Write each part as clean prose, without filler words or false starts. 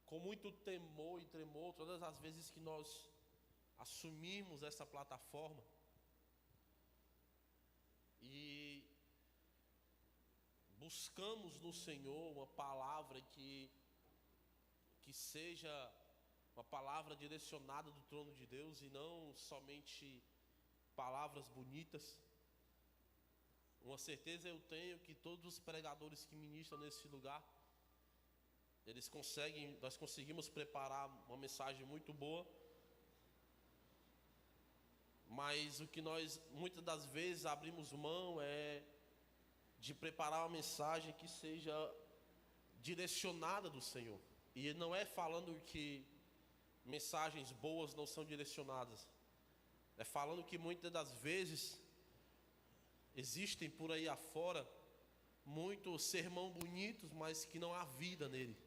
com muito temor e tremor, todas as vezes que nós assumimos essa plataforma e buscamos no Senhor uma palavra que seja uma palavra direcionada do trono de Deus e não somente palavras bonitas. Uma certeza eu tenho que todos os pregadores que ministram nesse lugar, nós conseguimos preparar uma mensagem muito boa, mas o que nós muitas das vezes abrimos mão é de preparar uma mensagem que seja direcionada do Senhor. E não é falando que mensagens boas não são direcionadas, é falando que muitas das vezes existem por aí afora muitos sermão bonitos, mas que não há vida nele.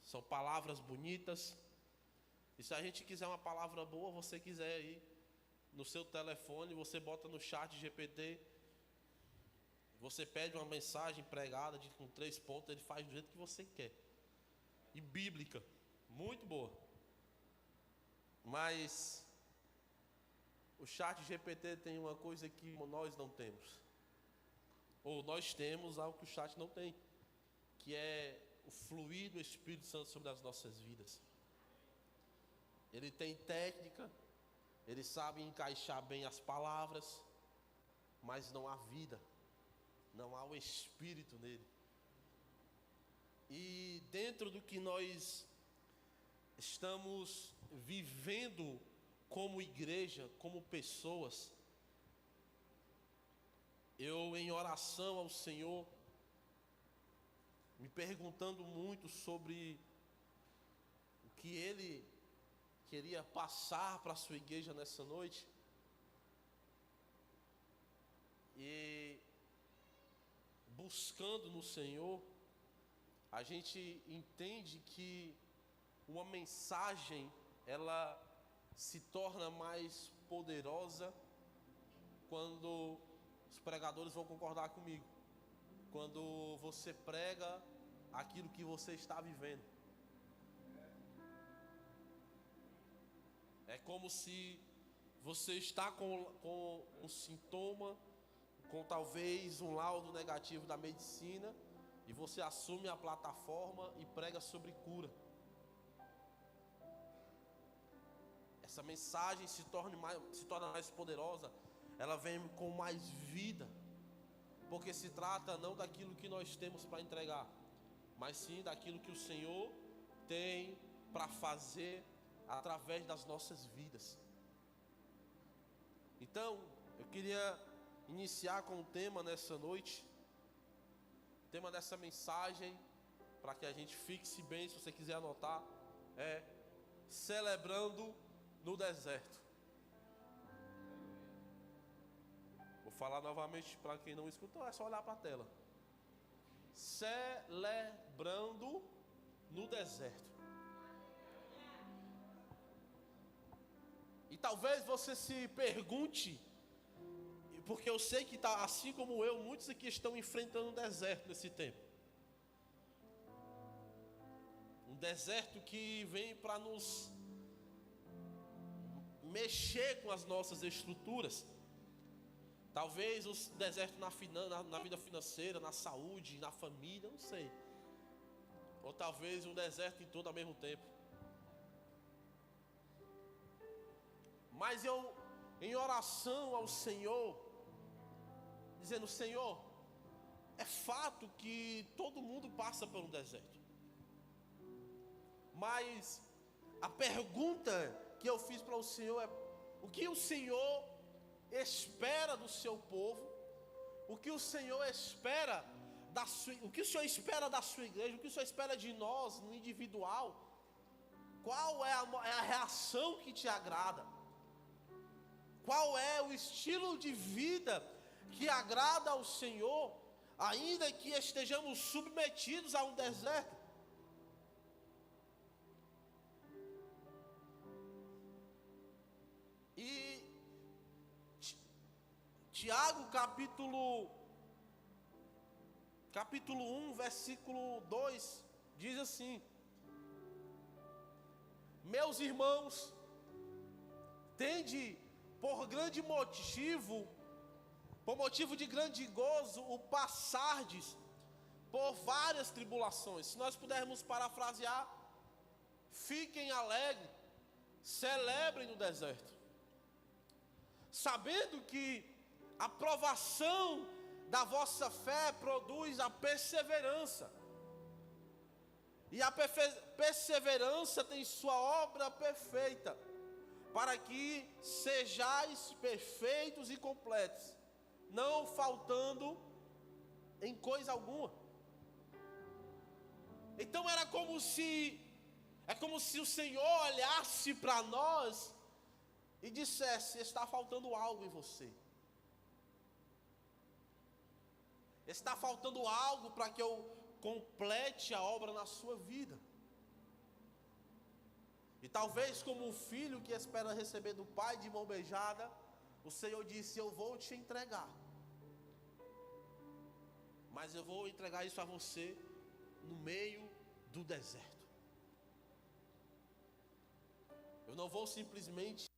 São palavras bonitas. E se a gente quiser uma palavra boa, você quiser aí no seu telefone, você bota no chat GPT, você pede uma mensagem pregada com 3 pontos, ele faz do jeito que você quer. E bíblica, muito boa. Mas o chat GPT tem uma coisa que nós não temos. Ou nós temos algo que o chat não tem, que é o fluir do Espírito Santo sobre as nossas vidas. Ele tem técnica, ele sabe encaixar bem as palavras, mas não há vida, não há o Espírito nele. E dentro do que nós estamos vivendo como igreja, como pessoas, eu em oração ao Senhor, me perguntando muito sobre o que Ele queria passar para a sua igreja nessa noite, e buscando no Senhor, a gente entende que uma mensagem, ela se torna mais poderosa quando os pregadores vão concordar comigo. Quando você prega aquilo que você está vivendo. É como se você está com um sintoma, com talvez um laudo negativo da medicina, e você assume a plataforma e prega sobre cura. Essa mensagem se torna mais poderosa, ela vem com mais vida, porque se trata não daquilo que nós temos para entregar, mas sim daquilo que o Senhor tem para fazer através das nossas vidas. Então, eu queria iniciar com o tema nessa noite. O tema dessa mensagem, para que a gente fixe bem, se você quiser anotar, é celebrando no deserto. Vou falar novamente para quem não escutou, é só olhar para a tela. Celebrando no deserto. E talvez você se pergunte, porque eu sei que tá, assim como eu, muitos aqui estão enfrentando um deserto nesse tempo. Um deserto que vem para nos mexer com as nossas estruturas. Talvez o deserto na vida financeira, na saúde, na família, não sei. Ou talvez um deserto em tudo ao mesmo tempo. Mas eu, em oração ao Senhor, dizendo: Senhor, é fato que todo mundo passa por um deserto. Mas a pergunta que eu fiz para o Senhor é: o que o Senhor espera do seu povo? O que o Senhor espera o que o Senhor espera da sua igreja? O que o Senhor espera de nós no individual? Qual é a reação que te agrada? Qual é o estilo de vida que agrada ao Senhor, ainda que estejamos submetidos a um deserto? E Tiago capítulo 1, versículo 2, diz assim: meus irmãos, tende por motivo de grande gozo, o passardes por várias tribulações. Se nós pudermos parafrasear: fiquem alegres, celebrem no deserto, sabendo que a provação da vossa fé produz a perseverança, e a perseverança tem sua obra perfeita, para que sejais perfeitos e completos, não faltando em coisa alguma. Então é como se o Senhor olhasse para nós e dissesse: está faltando algo em você. Está faltando algo para que eu complete a obra na sua vida. E talvez, como um filho que espera receber do pai de mão beijada, o Senhor disse: eu vou te entregar, mas eu vou entregar isso a você no meio do deserto. Eu não vou simplesmente,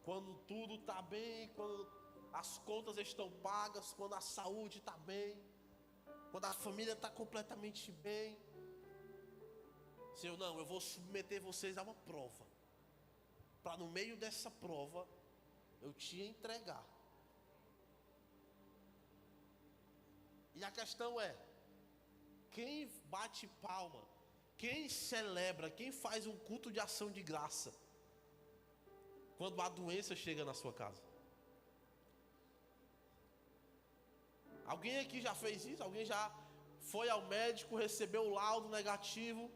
quando tudo está bem, quando as contas estão pagas, quando a saúde está bem, quando a família está completamente bem. Senhor, não, eu vou submeter vocês a uma prova, para no meio dessa prova eu te entregar. E a questão é: quem bate palma, quem celebra, quem faz um culto de ação de graça quando a doença chega na sua casa? Alguém aqui já fez isso? Alguém já foi ao médico, recebeu o laudo negativo,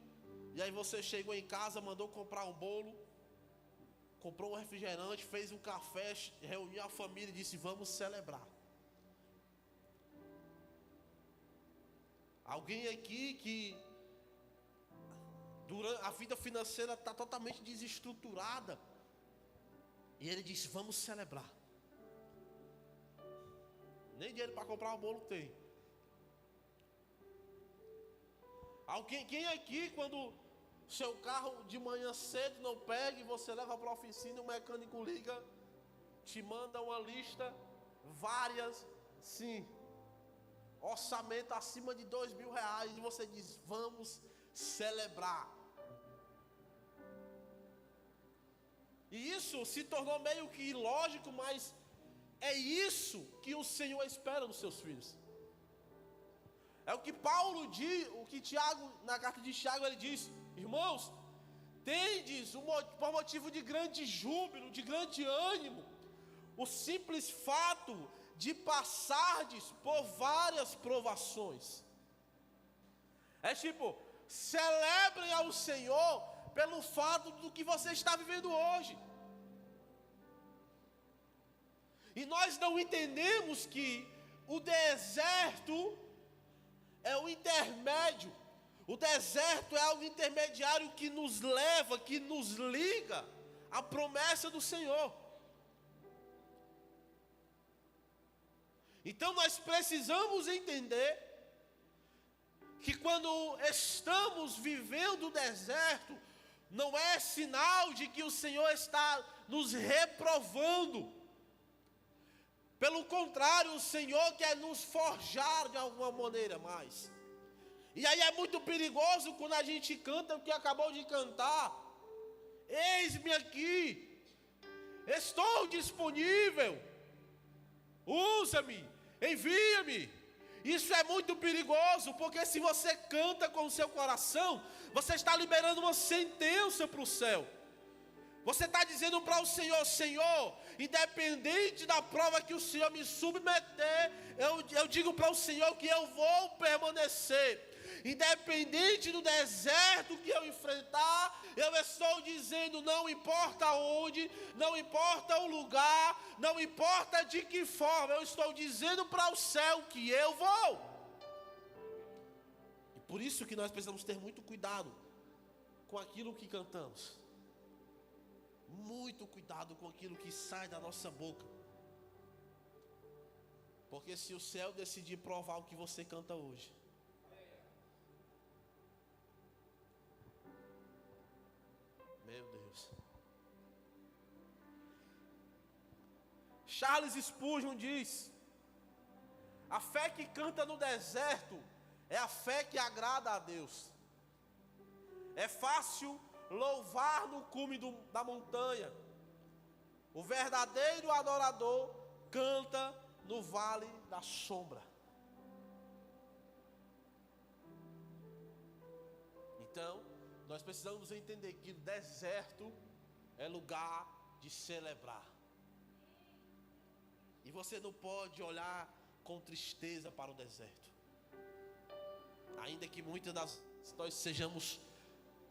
e aí você chegou em casa, mandou comprar um bolo, comprou um refrigerante, fez um café, reuniu a família e disse: vamos celebrar. Alguém aqui que a vida financeira está totalmente desestruturada, e ele disse: vamos celebrar. Nem dinheiro para comprar o bolo tem. Quem aqui, quando seu carro de manhã cedo não pega e você leva para a oficina, o mecânico liga, te manda uma lista, várias, sim, orçamento acima de R$2.000, e você diz: vamos celebrar. E isso se tornou meio que ilógico, mas é isso que o Senhor espera dos seus filhos. É o que Paulo diz, o que Tiago, na carta de Tiago, ele diz: irmãos, tendes por motivo de grande júbilo, de grande ânimo, o simples fato de passardes por várias provações. É tipo, celebrem ao Senhor pelo fato do que você está vivendo hoje. E nós não entendemos que o deserto é o intermédio. O deserto é algo intermediário que nos leva, que nos liga à promessa do Senhor. Então nós precisamos entender que quando estamos vivendo o deserto, não é sinal de que o Senhor está nos reprovando. Pelo contrário, o Senhor quer nos forjar de alguma maneira mais. E aí é muito perigoso quando a gente canta o que acabou de cantar: eis-me aqui, estou disponível, usa-me, envia-me. Isso é muito perigoso, porque se você canta com o seu coração, você está liberando uma sentença para o céu. Você está dizendo para o Senhor: Senhor, independente da prova que o Senhor me submeter, eu digo para o Senhor que eu vou permanecer. Independente do deserto que eu enfrentar, eu estou dizendo: não importa onde, não importa o lugar, não importa de que forma, eu estou dizendo para o céu que eu vou. E por isso que nós precisamos ter muito cuidado com aquilo que cantamos. Muito cuidado com aquilo que sai da nossa boca. Porque se o céu decidir provar o que você canta hoje, Charles Spurgeon diz: a fé que canta no deserto é a fé que agrada a Deus. É fácil louvar no cume da montanha. O verdadeiro adorador canta no vale da sombra. Então, nós precisamos entender que o deserto é lugar de celebrar. E você não pode olhar com tristeza para o deserto. Ainda que muitas das vezes nós sejamos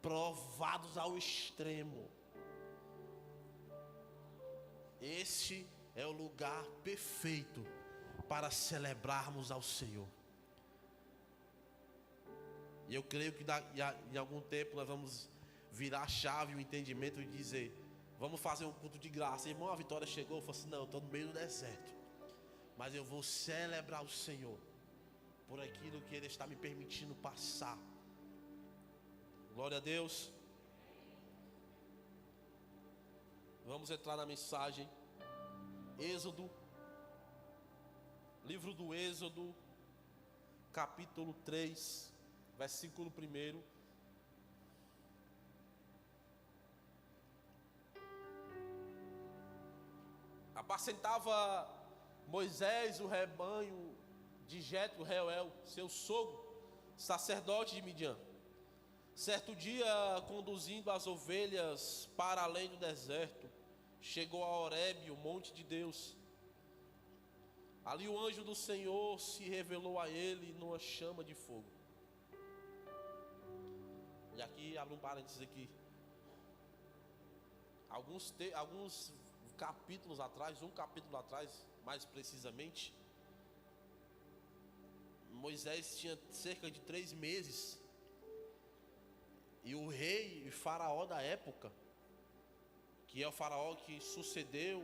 provados ao extremo, este é o lugar perfeito para celebrarmos ao Senhor. E eu creio que em algum tempo nós vamos virar a chave, o entendimento e dizer: vamos fazer um culto de graça. Irmão, a vitória chegou. Eu falei assim: não, eu estou no meio do deserto, mas eu vou celebrar o Senhor por aquilo que Ele está me permitindo passar. Glória a Deus. Vamos entrar na mensagem. Êxodo, livro do Êxodo, capítulo 3, versículo 1. Apacentava Moisés o rebanho de Jetro, Reuel, seu sogro, sacerdote de Midian. Certo dia, conduzindo as ovelhas para além do deserto, chegou a Horebe, o monte de Deus. Ali o anjo do Senhor se revelou a ele numa chama de fogo. E aqui, abre um parênteses aqui. Alguns capítulos atrás, um capítulo atrás, mais precisamente, Moisés tinha cerca de 3 meses. E o rei e faraó da época, que é o faraó que sucedeu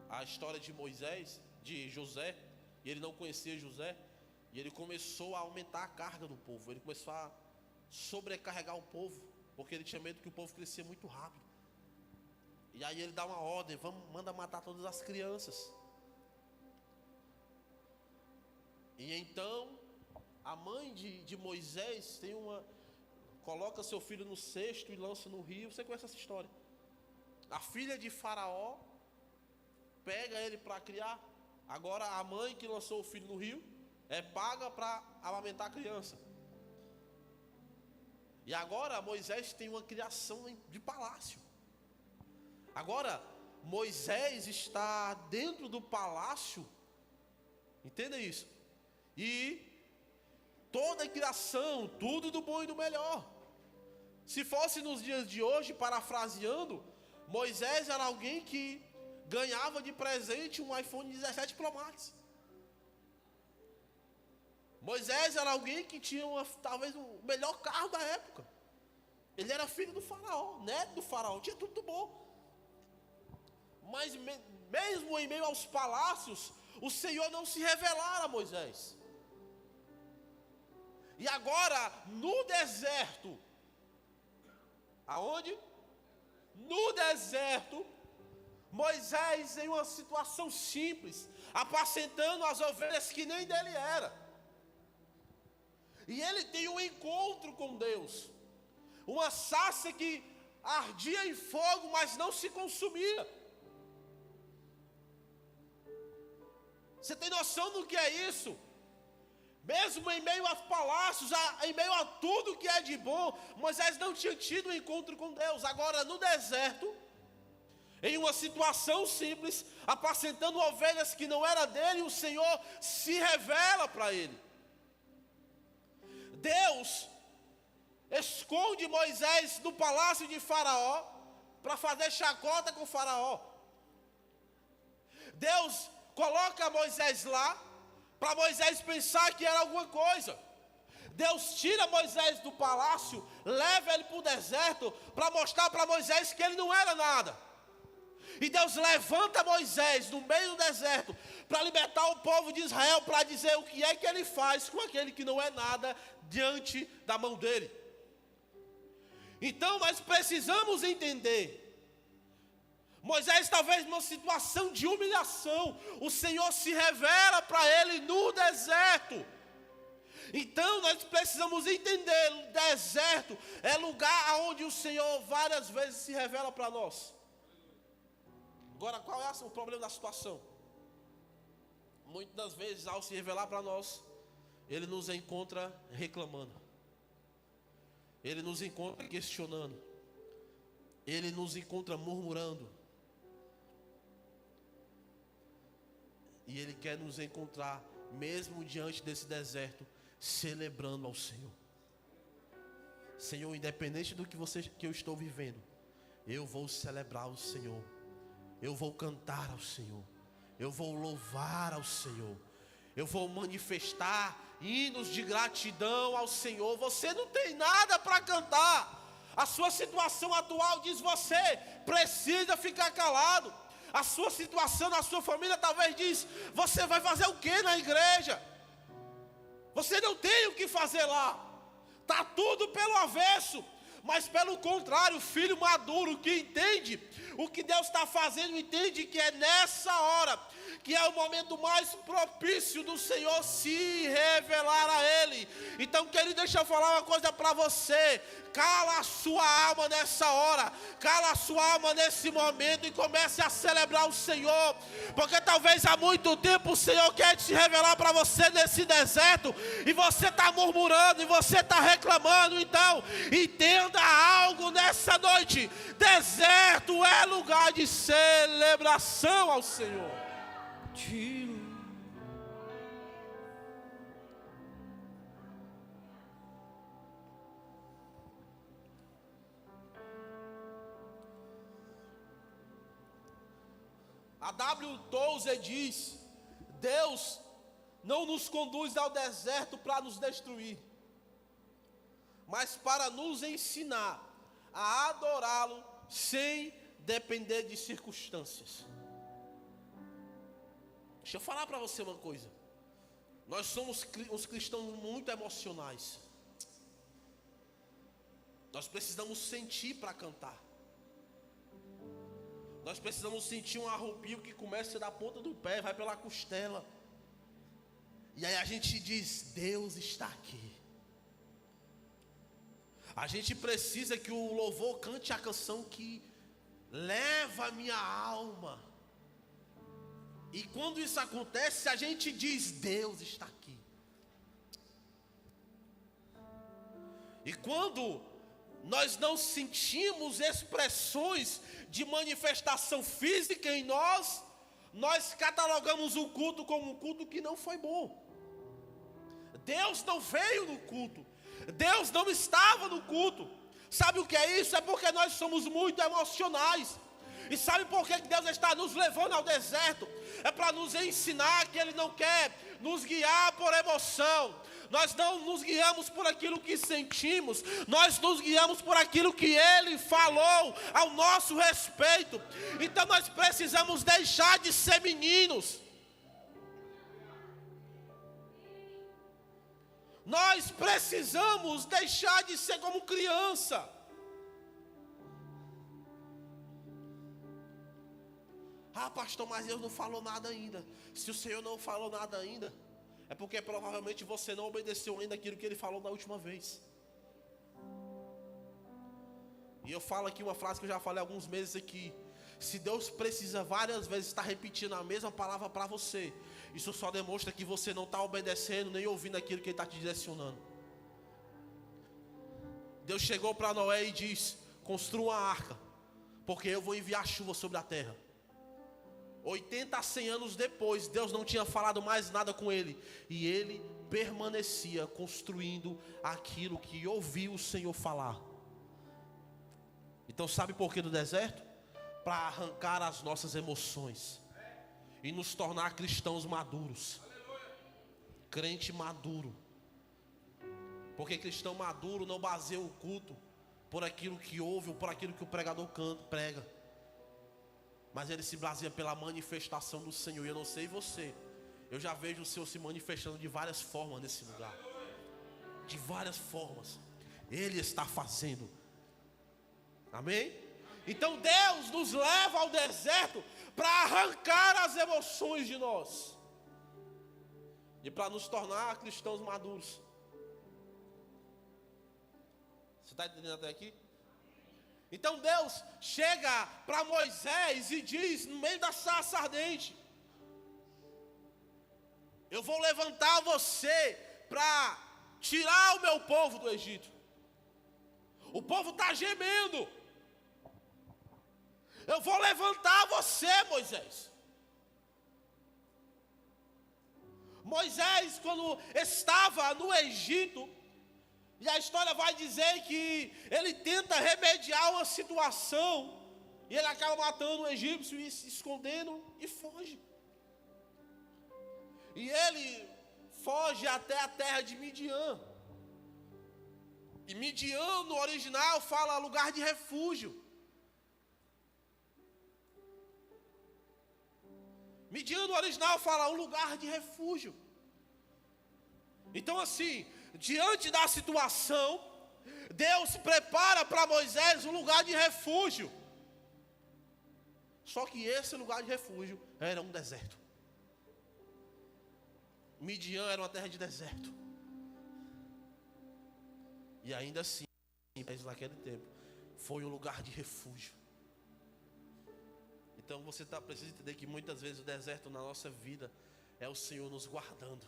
a história de Moisés, de José, e ele não conhecia José, e ele começou a aumentar a carga do povo, ele começou a sobrecarregar o povo, porque ele tinha medo que o povo crescia muito rápido. E aí ele dá uma ordem: manda matar todas as crianças. E então a mãe de Moisés coloca seu filho no cesto e lança no rio. Você conhece essa história? A filha de Faraó pega ele para criar. Agora a mãe que lançou o filho no rio é paga para amamentar a criança. E agora Moisés tem uma criação de palácio. Agora Moisés está dentro do palácio. Entenda isso. E toda a criação, tudo do bom e do melhor. Se fosse nos dias de hoje, parafraseando, Moisés era alguém que ganhava de presente um iPhone 17 Pro Max. Moisés era alguém que tinha talvez o melhor carro da época. Ele era filho do faraó, neto do faraó, tinha tudo bom. Mas mesmo em meio aos palácios, o Senhor não se revelara a Moisés. E agora, no deserto, aonde? No deserto, Moisés, em uma situação simples, apacentando as ovelhas que nem dele era. E ele tem um encontro com Deus. Uma sarça que ardia em fogo, mas não se consumia. Você tem noção do que é isso? Mesmo em meio aos palácios, em meio a tudo que é de bom, Moisés não tinha tido um encontro com Deus. Agora no deserto, em uma situação simples, apacentando ovelhas que não era dele, o Senhor se revela para ele. Deus esconde Moisés no palácio de Faraó para fazer chacota com Faraó. Deus coloca Moisés lá para Moisés pensar que era alguma coisa. Deus tira Moisés do palácio, leva ele para o deserto para mostrar para Moisés que ele não era nada. E Deus levanta Moisés no meio do deserto para libertar o povo de Israel, para dizer o que é que ele faz com aquele que não é nada diante da mão dele. Então nós precisamos entender. Moisés talvez numa situação de humilhação, o Senhor se revela para ele no deserto. Então nós precisamos entender, o deserto é lugar onde o Senhor várias vezes se revela para nós. Agora, qual é o problema da situação? Muitas das vezes, ao se revelar para nós, Ele nos encontra reclamando, Ele nos encontra questionando, Ele nos encontra murmurando, e Ele quer nos encontrar, mesmo diante desse deserto, celebrando ao Senhor. Senhor, independente do que eu estou vivendo, eu vou celebrar o Senhor, eu vou cantar ao Senhor, eu vou louvar ao Senhor, eu vou manifestar hinos de gratidão ao Senhor. Você não tem nada para cantar. A sua situação atual diz: você precisa ficar calado. A sua situação na sua família talvez diz: você vai fazer o que na igreja? Você não tem o que fazer lá. Está tudo pelo avesso. Mas pelo contrário, o filho maduro que entende o que Deus está fazendo, entende que é nessa hora que é o momento mais propício do Senhor se revelar a Ele. Então, querido, deixa eu falar uma coisa para você. Cala a sua alma nessa hora, cala a sua alma nesse momento e comece a celebrar o Senhor, porque talvez há muito tempo o Senhor quer se revelar para você nesse deserto, e você está murmurando, e você está reclamando. Então, entenda algo nessa noite: deserto é lugar de celebração ao Senhor. A W. Tozer diz: Deus não nos conduz ao deserto para nos destruir, mas para nos ensinar a adorá-lo sem depender de circunstâncias. Deixa eu falar para você uma coisa. Nós somos uns cristãos muito emocionais. Nós precisamos sentir para cantar. Nós precisamos sentir um arrepio que começa da ponta do pé, vai pela costela. E aí a gente diz: Deus está aqui. A gente precisa que o louvor cante a canção que leva a minha alma. E quando isso acontece, a gente diz: Deus está aqui. E quando nós não sentimos expressões de manifestação física em nós, nós catalogamos o culto como um culto que não foi bom. Deus não veio no culto, Deus não estava no culto. Sabe o que é isso? É porque nós somos muito emocionais. E sabe por que Deus está nos levando ao deserto? É para nos ensinar que Ele não quer nos guiar por emoção. Nós não nos guiamos por aquilo que sentimos, nós nos guiamos por aquilo que Ele falou ao nosso respeito. Então nós precisamos deixar de ser meninos. Nós precisamos deixar de ser como criança. Ah, pastor, mas Deus não falou nada ainda. Se o Senhor não falou nada ainda, é porque provavelmente você não obedeceu ainda aquilo que Ele falou da última vez. E eu falo aqui uma frase que eu já falei há alguns meses aqui: se Deus precisa várias vezes estar repetindo a mesma palavra para você, isso só demonstra que você não está obedecendo nem ouvindo aquilo que Ele está te direcionando. Deus chegou para Noé e disse: construa uma arca, porque eu vou enviar chuva sobre a terra. 80 a 100 anos depois, Deus não tinha falado mais nada com ele, e ele permanecia construindo aquilo que ouviu o Senhor falar. Então sabe por que do deserto? Para arrancar as nossas emoções e nos tornar cristãos maduros. Crente maduro. Porque cristão maduro não baseia o culto por aquilo que ouve ou por aquilo que o pregador prega, mas ele se baseia pela manifestação do Senhor. E eu não sei você, eu já vejo o Senhor se manifestando de várias formas nesse lugar. De várias formas Ele está fazendo. Amém? Então Deus nos leva ao deserto para arrancar as emoções de nós e para nos tornar cristãos maduros. Você está entendendo até aqui? Então Deus chega para Moisés e diz, no meio da sarça ardente: eu vou levantar você para tirar o meu povo do Egito. O povo está gemendo. Eu vou levantar você, Moisés. Moisés, quando estava no Egito, e a história vai dizer que ele tenta remediar uma situação, e ele acaba matando o egípcio e se escondendo e foge. E ele foge até a terra de Midian. E Midian, no original, fala lugar de refúgio. Midian, no original, fala um lugar de refúgio. Então, assim, diante da situação, Deus prepara para Moisés um lugar de refúgio. Só que esse lugar de refúgio era um deserto. Midian era uma terra de deserto. E ainda assim, naquele tempo, foi um lugar de refúgio. Então você precisa entender que muitas vezes o deserto na nossa vida é o Senhor nos guardando.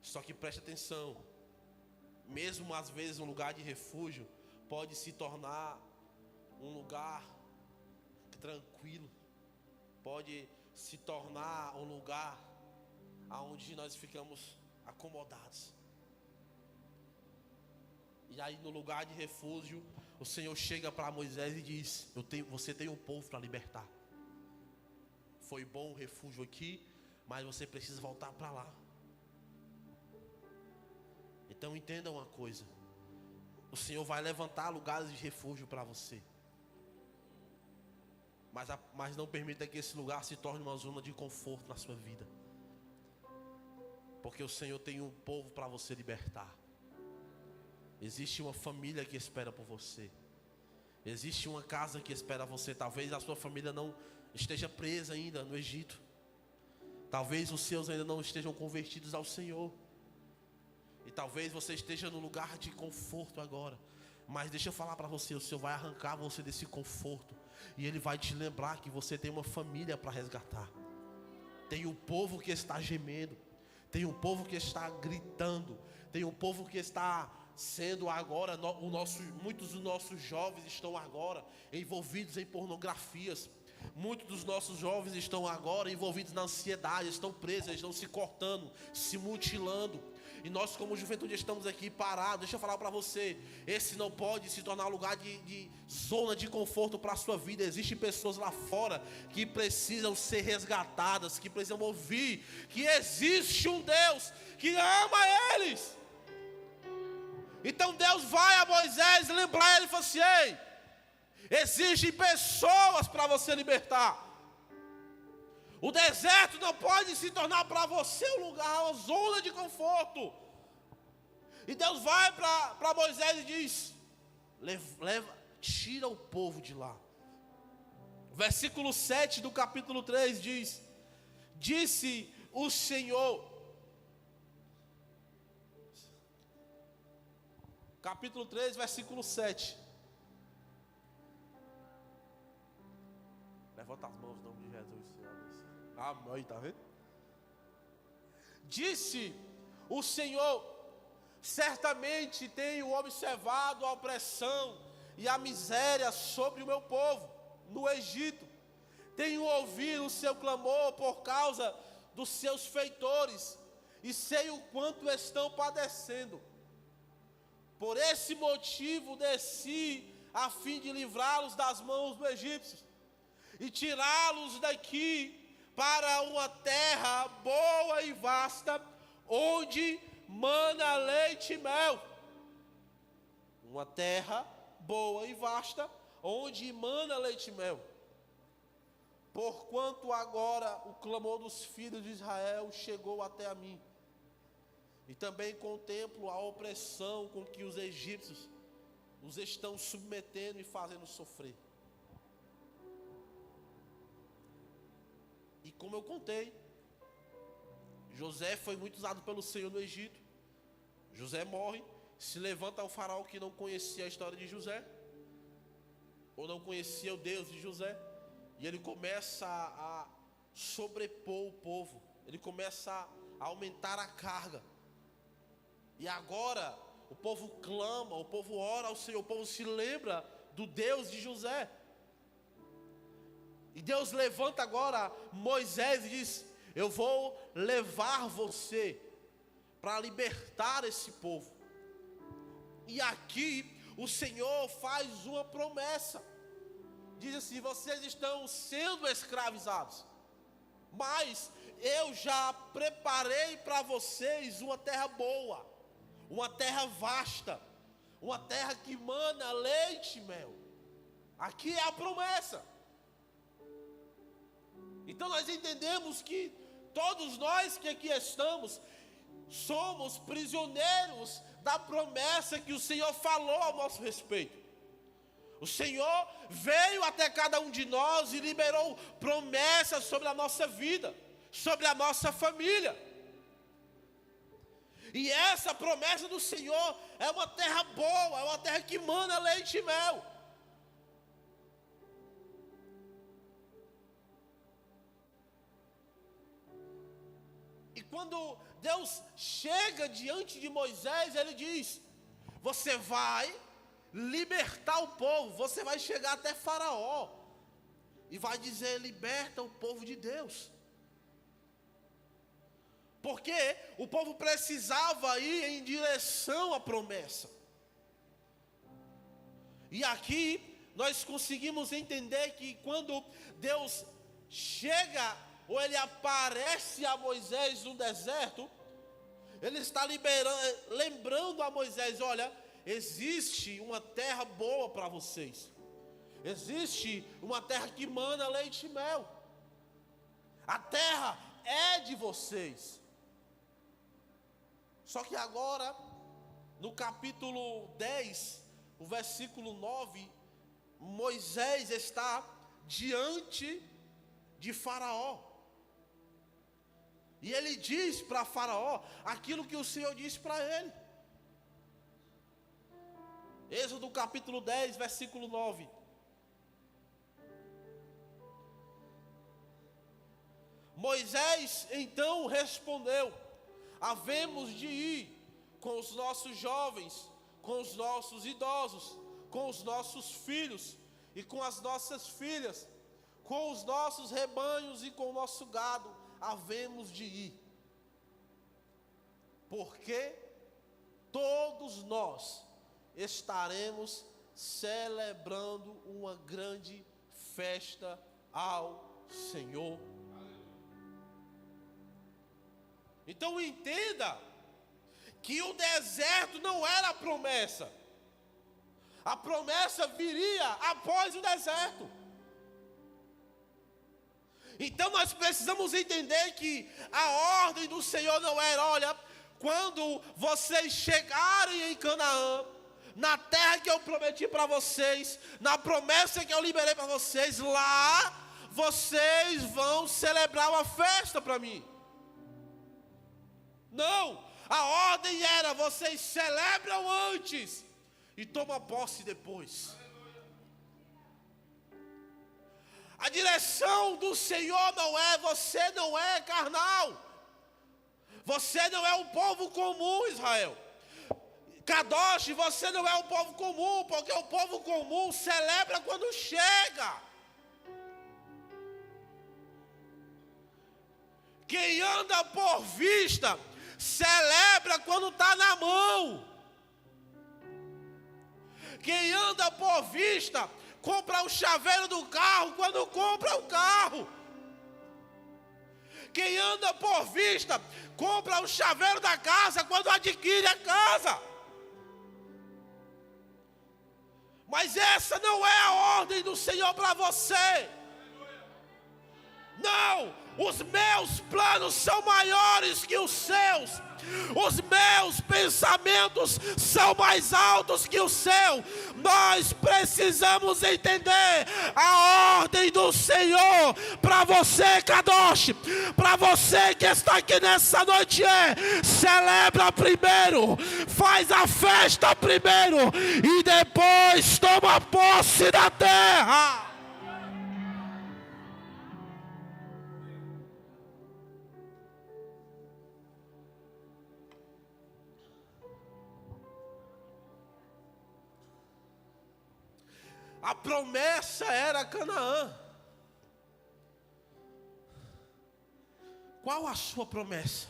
Só que preste atenção, mesmo às vezes um lugar de refúgio pode se tornar um lugar tranquilo, pode se tornar um lugar onde nós ficamos acomodados. E aí no lugar de refúgio, o Senhor chega para Moisés e diz: você tem um povo para libertar. Foi bom o refúgio aqui, mas você precisa voltar para lá. Então entenda uma coisa: o Senhor vai levantar lugares de refúgio para você, mas não permita que esse lugar se torne uma zona de conforto na sua vida, porque o Senhor tem um povo para você libertar. Existe uma família que espera por você. Existe uma casa que espera você. Talvez a sua família não esteja presa ainda no Egito. Talvez os seus ainda não estejam convertidos ao Senhor. E talvez você esteja no lugar de conforto agora. Mas deixa eu falar para você, o Senhor vai arrancar você desse conforto. E Ele vai te lembrar que você tem uma família para resgatar. Tem um povo que está gemendo. Tem um povo que está gritando. Tem um povo que está sendo agora, muitos dos nossos jovens estão agora envolvidos em pornografias. Muitos dos nossos jovens estão agora envolvidos na ansiedade, estão presos, estão se cortando, se mutilando. E nós como juventude estamos aqui parados. Deixa eu falar para você, esse não pode se tornar um lugar de zona de conforto para a sua vida. Existem pessoas lá fora que precisam ser resgatadas, que precisam ouvir que existe um Deus que ama eles. Então Deus vai a Moisés lembrar ele e fala assim: ei, existem pessoas para você libertar. O deserto não pode se tornar para você um lugar, uma zona de conforto. E Deus vai para Moisés e diz: tira o povo de lá. Versículo 7 do capítulo 3 diz: disse o Senhor. Capítulo 3, versículo 7. Levanta as mãos em nome de Jesus, Senhor. Amém, tá vendo? Disse o Senhor: certamente tenho observado a opressão e a miséria sobre o meu povo no Egito. Tenho ouvido o seu clamor por causa dos seus feitores e sei o quanto estão padecendo. Por esse motivo desci a fim de livrá-los das mãos dos egípcios e tirá-los daqui para uma terra boa e vasta, onde mana leite e mel. Uma terra boa e vasta, onde mana leite e mel. Porquanto agora o clamor dos filhos de Israel chegou até a mim. E também contemplo a opressão com que os egípcios os estão submetendo e fazendo sofrer. E como eu contei, José foi muito usado pelo Senhor no Egito. José morre, se levanta o faraó que não conhecia a história de José, ou não conhecia o Deus de José, e ele começa a sobrepor o povo, ele começa a aumentar a carga. E agora o povo clama, o povo ora ao Senhor, o povo se lembra do Deus de José. E Deus levanta agora Moisés e diz: eu vou levar você para libertar esse povo. E aqui o Senhor faz uma promessa. Diz assim: vocês estão sendo escravizados, mas eu já preparei para vocês uma terra boa, uma terra vasta, uma terra que mana leite e mel. Aqui é a promessa. Então nós entendemos que todos nós que aqui estamos somos prisioneiros da promessa que o Senhor falou ao nosso respeito. O Senhor veio até cada um de nós e liberou promessas sobre a nossa vida, sobre a nossa família. E essa promessa do Senhor é uma terra boa, é uma terra que mana leite e mel. E quando Deus chega diante de Moisés, ele diz: você vai libertar o povo, você vai chegar até Faraó e vai dizer: liberta o povo de Deus. Porque o povo precisava ir em direção à promessa. E aqui nós conseguimos entender que quando Deus chega, ou ele aparece a Moisés no deserto, ele está lembrando a Moisés: olha, existe uma terra boa para vocês. Existe uma terra que mana leite e mel. A terra é de vocês. Só que agora, no capítulo 10, o versículo 9, Moisés está diante de Faraó. E ele diz para Faraó aquilo que o Senhor disse para ele. Êxodo capítulo 10, versículo 9. Moisés então respondeu: havemos de ir com os nossos jovens, com os nossos idosos, com os nossos filhos e com as nossas filhas, com os nossos rebanhos e com o nosso gado, havemos de ir. Porque todos nós estaremos celebrando uma grande festa ao Senhor. Então entenda que o deserto não era a promessa. A promessa viria após o deserto. Então nós precisamos entender que a ordem do Senhor não era: olha, quando vocês chegarem em Canaã, na terra que eu prometi para vocês, na promessa que eu liberei para vocês, lá vocês vão celebrar uma festa para mim. Não, a ordem era: vocês celebram antes e tomam posse depois. A direção do Senhor não é: você não é carnal, você não é um povo comum, Israel. Kadosh, você não é um povo comum, porque o povo comum celebra quando chega. Quem anda por vista celebra quando está na mão. Quem anda por vista compra o chaveiro do carro quando compra o carro. Quem anda por vista compra o chaveiro da casa quando adquire a casa. Mas essa não é a ordem do Senhor para você. Não, os meus planos são maiores que os seus. Os meus pensamentos são mais altos que o seu. Nós precisamos entender a ordem do Senhor. Para você, Kadosh, para você que está aqui nessa noite, celebra primeiro, faz a festa primeiro e depois toma posse da terra. A promessa era Canaã. Qual a sua promessa?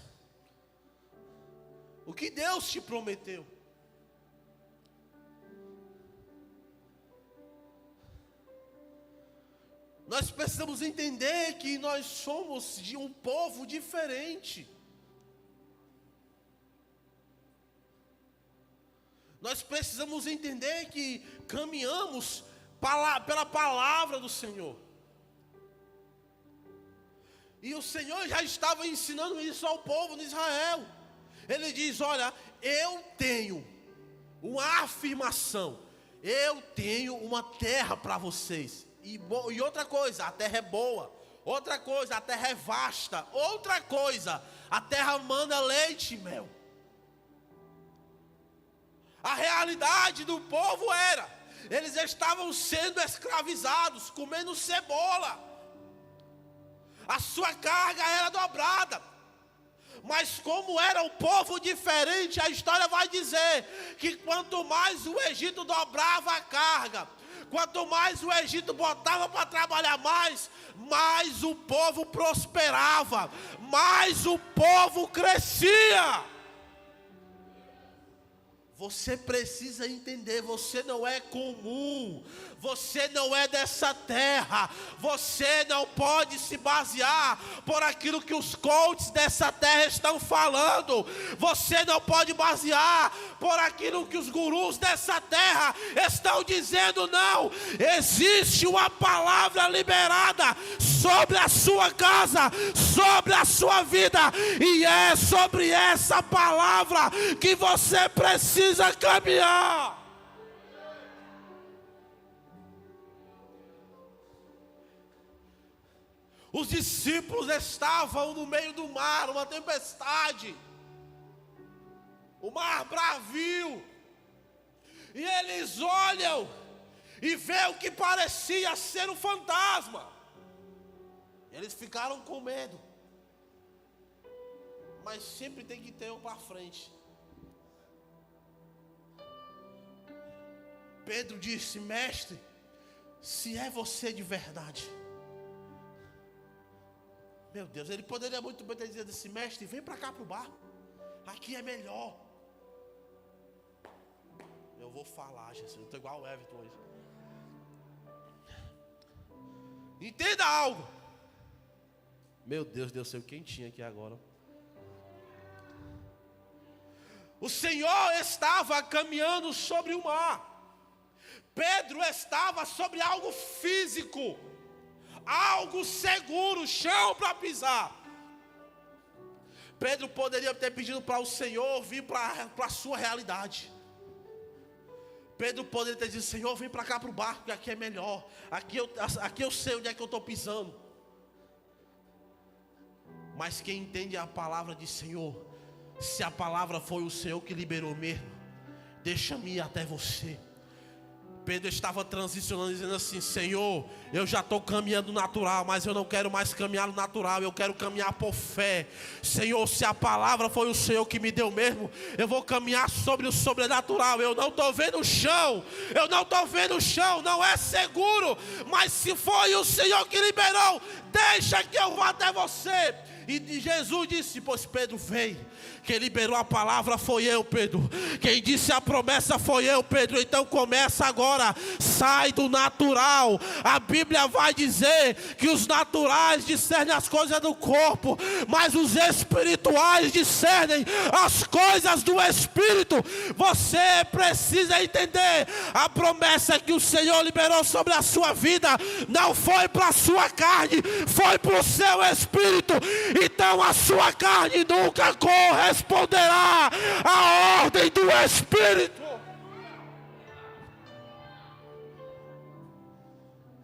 O que Deus te prometeu? Nós precisamos entender que nós somos de um povo diferente. Nós precisamos entender que caminhamos pela palavra do Senhor. E o Senhor já estava ensinando isso ao povo de Israel. Ele diz: olha, eu tenho uma afirmação, eu tenho uma terra para vocês. E outra coisa, a terra é boa. Outra coisa, a terra é vasta. Outra coisa, a terra manda leite e mel. A realidade do povo era: eles estavam sendo escravizados, comendo cebola. A sua carga era dobrada. Mas como era um povo diferente, a história vai dizer que quanto mais o Egito dobrava a carga, quanto mais o Egito botava para trabalhar mais o povo prosperava, mais o povo crescia. Você precisa entender, você não é comum, você não é dessa terra, você não pode se basear por aquilo que os coaches dessa terra estão falando, você não pode basear por aquilo que os gurus dessa terra estão dizendo, não. Existe uma palavra liberada sobre a sua casa, sobre a sua vida, e é sobre essa palavra que você precisa caminhar. Os discípulos estavam no meio do mar, uma tempestade, o mar bravio, e eles olham e vê o que parecia ser um fantasma. Eles ficaram com medo, mas sempre tem que ter um para frente. Pedro disse: mestre, se é você de verdade. Meu Deus, ele poderia muito bem ter dito assim: mestre, vem para cá para o barco, aqui é melhor. Eu vou falar, Jesus, eu estou igual o Everton hoje. Entenda algo. Meu Deus, deu seu quentinho aqui agora. O Senhor estava caminhando sobre o mar. Pedro estava sobre algo físico, algo seguro, chão para pisar. Pedro poderia ter pedido para o Senhor vir para a sua realidade. Pedro poderia ter dito: Senhor, vem para cá para o barco, que aqui é melhor. Aqui eu sei onde é que eu estou pisando. Mas quem entende a palavra de Senhor, se a palavra foi o Senhor que liberou mesmo, deixa-me ir até você. Pedro estava transicionando, dizendo assim: Senhor, eu já estou caminhando natural, mas eu não quero mais caminhar no natural, eu quero caminhar por fé. Senhor, se a palavra foi o Senhor que me deu mesmo, eu vou caminhar sobre o sobrenatural. Eu não estou vendo o chão, não é seguro, mas se foi o Senhor que liberou, deixa que eu vá até você. E Jesus disse: pois Pedro veio. Quem liberou a palavra foi eu, Pedro. Quem disse a promessa foi eu, Pedro. Então começa agora. Sai do natural. A Bíblia vai dizer que os naturais discernem as coisas do corpo, mas os espirituais discernem as coisas do Espírito. Você precisa entender: a promessa que o Senhor liberou sobre a sua vida não foi para a sua carne, foi para o seu espírito. Então a sua carne nunca corresponderá à ordem do Espírito.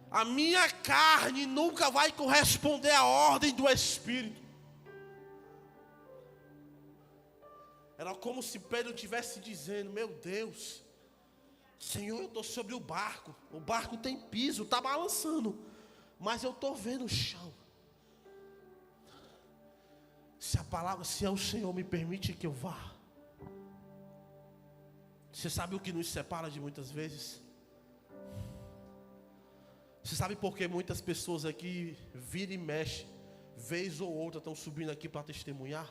A minha carne nunca vai corresponder à ordem do Espírito. Era como se Pedro estivesse dizendo: meu Deus, Senhor, eu estou sobre o barco tem piso, está balançando, mas eu estou vendo o chão. Se é o Senhor, me permite que eu vá. Você sabe o que nos separa de muitas vezes? Você sabe por que muitas pessoas aqui, vira e mexe, vez ou outra, estão subindo aqui para testemunhar?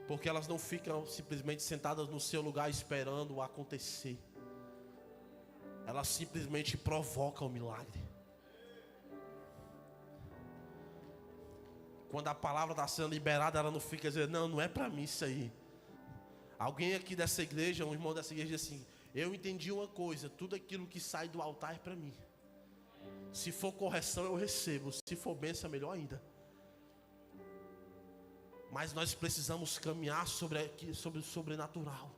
Porque elas não ficam simplesmente sentadas no seu lugar esperando acontecer. Elas simplesmente provocam o milagre. Quando a palavra está sendo liberada, ela não fica dizendo: não é para mim isso aí. Alguém aqui dessa igreja, um irmão dessa igreja, diz assim: eu entendi uma coisa, tudo aquilo que sai do altar é para mim. Se for correção eu recebo, se for bênção é melhor ainda. Mas nós precisamos caminhar sobre o sobrenatural.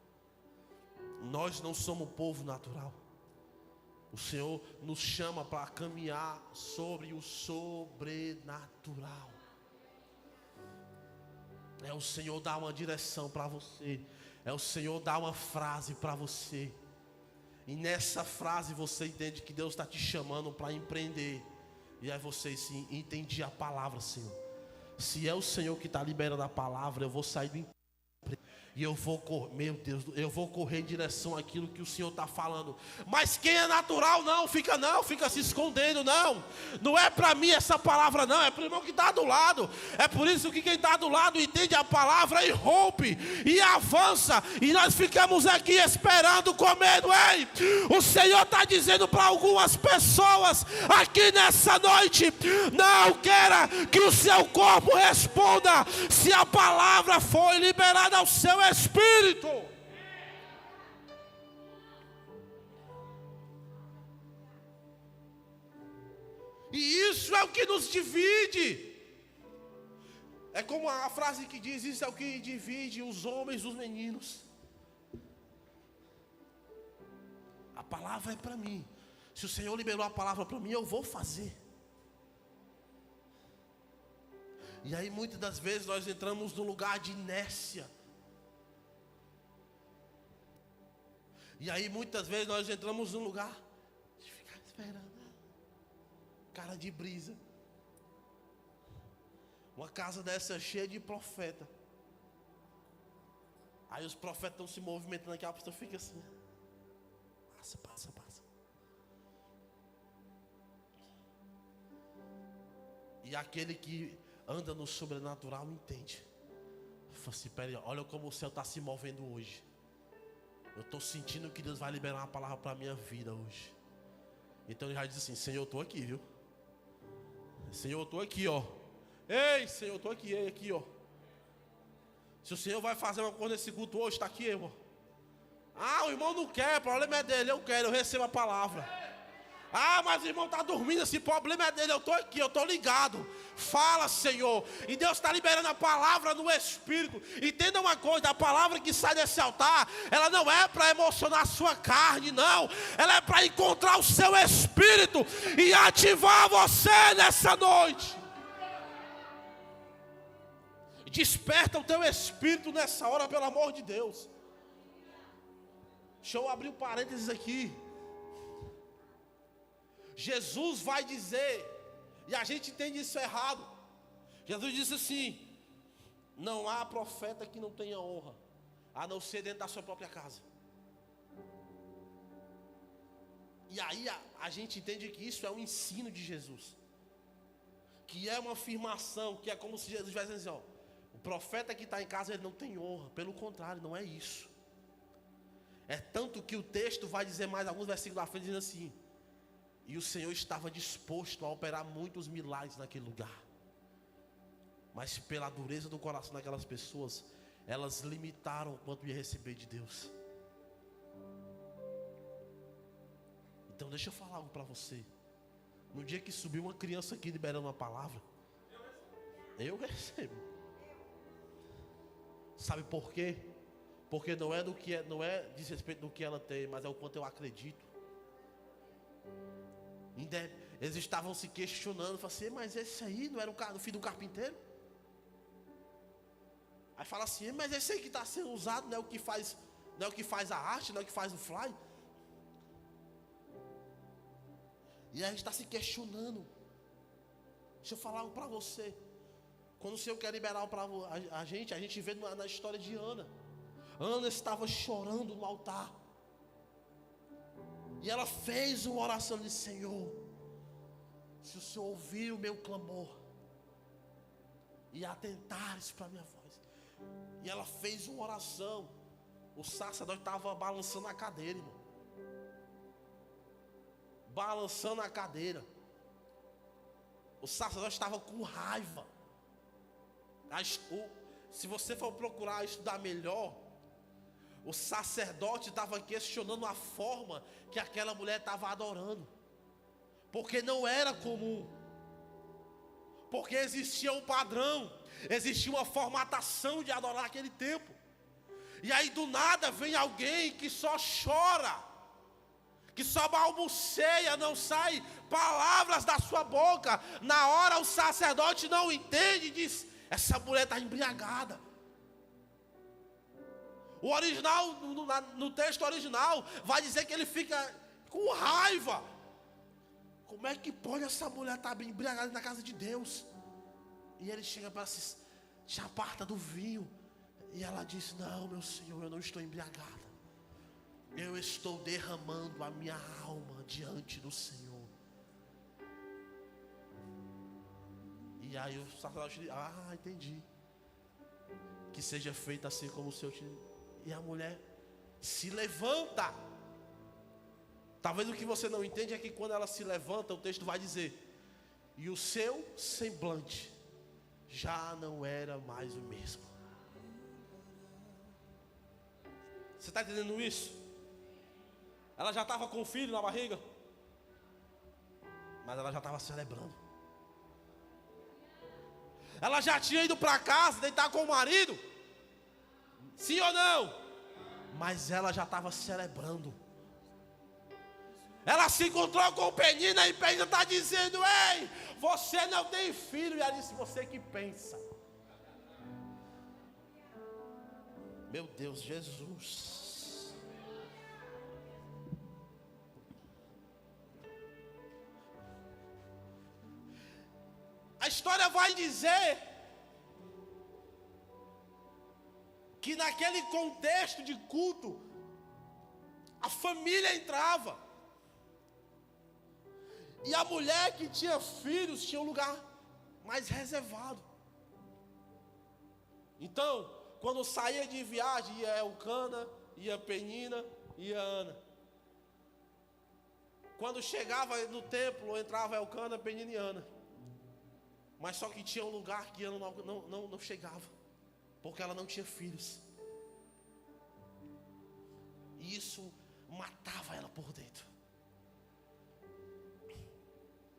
Nós não somos povo natural. O Senhor nos chama para caminhar sobre o sobrenatural. É o Senhor dar uma direção para você. É o Senhor dar uma frase para você. E nessa frase você entende que Deus está te chamando para empreender. E aí você sim, entendi a palavra, Senhor. Se é o Senhor que está liberando a palavra, eu vou sair do emprego. E eu vou correr, meu Deus, eu vou correr em direção àquilo que o Senhor está falando. Mas quem é natural não fica se escondendo, não é para mim essa palavra não, é para o irmão que está do lado. É por isso que quem está do lado entende a palavra e rompe, e avança. E nós ficamos aqui esperando, comendo. Ei, o Senhor está dizendo para algumas pessoas aqui nessa noite: não queira que o seu corpo responda se a palavra foi liberada ao seu Espírito. E isso é o que nos divide. É como a frase que diz: isso é o que divide os homens dos meninos. A palavra é para mim. Se o Senhor liberou a palavra para mim, eu vou fazer. E aí muitas das vezes nós entramos num lugar de inércia. E aí muitas vezes nós entramos num lugar de ficar esperando. Cara de brisa. Uma casa dessa cheia de profeta. Aí os profetas estão se movimentando aqui, a pessoa fica assim. Passa. E aquele que anda no sobrenatural entende. Fala assim: peraí, olha como o céu está se movendo hoje. Eu estou sentindo que Deus vai liberar uma palavra para a minha vida hoje. Então ele já diz assim: Senhor, eu estou aqui, viu? Senhor, eu estou aqui, ó. Ei, Senhor, eu estou aqui, aqui, ó. Se o Senhor vai fazer uma coisa nesse culto hoje, está aqui, irmão. Ah, o irmão não quer, o problema é dele. Eu quero, eu recebo a palavra. Ah, mas o irmão está dormindo, esse problema é dele. Eu estou aqui, eu estou ligado. Fala, Senhor. E Deus está liberando a palavra no Espírito. Entenda uma coisa: a palavra que sai desse altar, ela não é para emocionar a sua carne, não. Ela é para encontrar o seu Espírito e ativar você nessa noite. Desperta o teu Espírito nessa hora, pelo amor de Deus. Deixa eu abrir um parênteses aqui. Jesus vai dizer, e a gente entende isso errado. Jesus disse assim: não há profeta que não tenha honra, a não ser dentro da sua própria casa. E aí a gente entende que isso é um ensino de Jesus, que é uma afirmação, que é como se Jesus estivesse dizendo assim, ó, o profeta que está em casa, ele não tem honra. Pelo contrário, não é isso. É tanto que o texto vai dizer mais alguns versículos à frente, dizendo assim: e o Senhor estava disposto a operar muitos milagres naquele lugar. Mas pela dureza do coração daquelas pessoas, elas limitaram o quanto ia receber de Deus. Então deixa eu falar algo para você. No dia que subiu uma criança aqui liberando uma palavra, eu recebo. Sabe por quê? Porque não é diz respeito do que ela tem, mas é o quanto eu acredito. Eles estavam se questionando, falaram assim: mas esse aí não era o filho do carpinteiro? Aí fala assim: mas esse aí que está sendo usado não é o que faz a arte, não é o que faz o fly? E a gente está se questionando. Deixa eu falar algo para você. Quando o Senhor quer liberar para a gente vê na história de Ana. Ana estava chorando no altar. E ela fez uma oração de: Senhor, se o Senhor ouvir o meu clamor e atentares para a minha voz. E ela fez uma oração. O sacerdote estava balançando a cadeira, irmão. Balançando a cadeira. O sacerdote estava com raiva. Se você for procurar estudar melhor, o sacerdote estava questionando a forma que aquela mulher estava adorando, porque não era comum, porque existia um padrão, existia uma formatação de adorar naquele tempo. E aí do nada vem alguém que só chora, que só balbuceia, não sai palavras da sua boca. Na hora o sacerdote não entende e diz: essa mulher está embriagada. O original, no texto original, vai dizer que ele fica com raiva. Como é que pode essa mulher estar bem embriagada na casa de Deus? E ele chega para se aparta do vinho. E ela diz: não, meu Senhor, eu não estou embriagada. Eu estou derramando a minha alma diante do Senhor. E aí o sacerdote diz: entendi. Que seja feito assim como o Senhor te... E a mulher se levanta. Talvez o que você não entende é que quando ela se levanta, o texto vai dizer: e o seu semblante já não era mais o mesmo. Você está entendendo isso? Ela já estava com o filho na barriga, mas ela já estava celebrando. Ela já tinha ido para casa deitar com o marido, sim ou não? Mas ela já estava celebrando. Ela se encontrou com o Penina e Penina está dizendo: ei, você não tem filho. E ela disse: você que pensa. Meu Deus, Jesus. A história vai dizer que naquele contexto de culto, a família entrava. E a mulher que tinha filhos tinha um lugar mais reservado. Então, quando saía de viagem, ia Elcana, ia Penina, ia Ana. Quando chegava no templo, entrava Elcana, Penina e Ana. Mas só que tinha um lugar que Ana não chegava, porque ela não tinha filhos. E isso matava ela por dentro.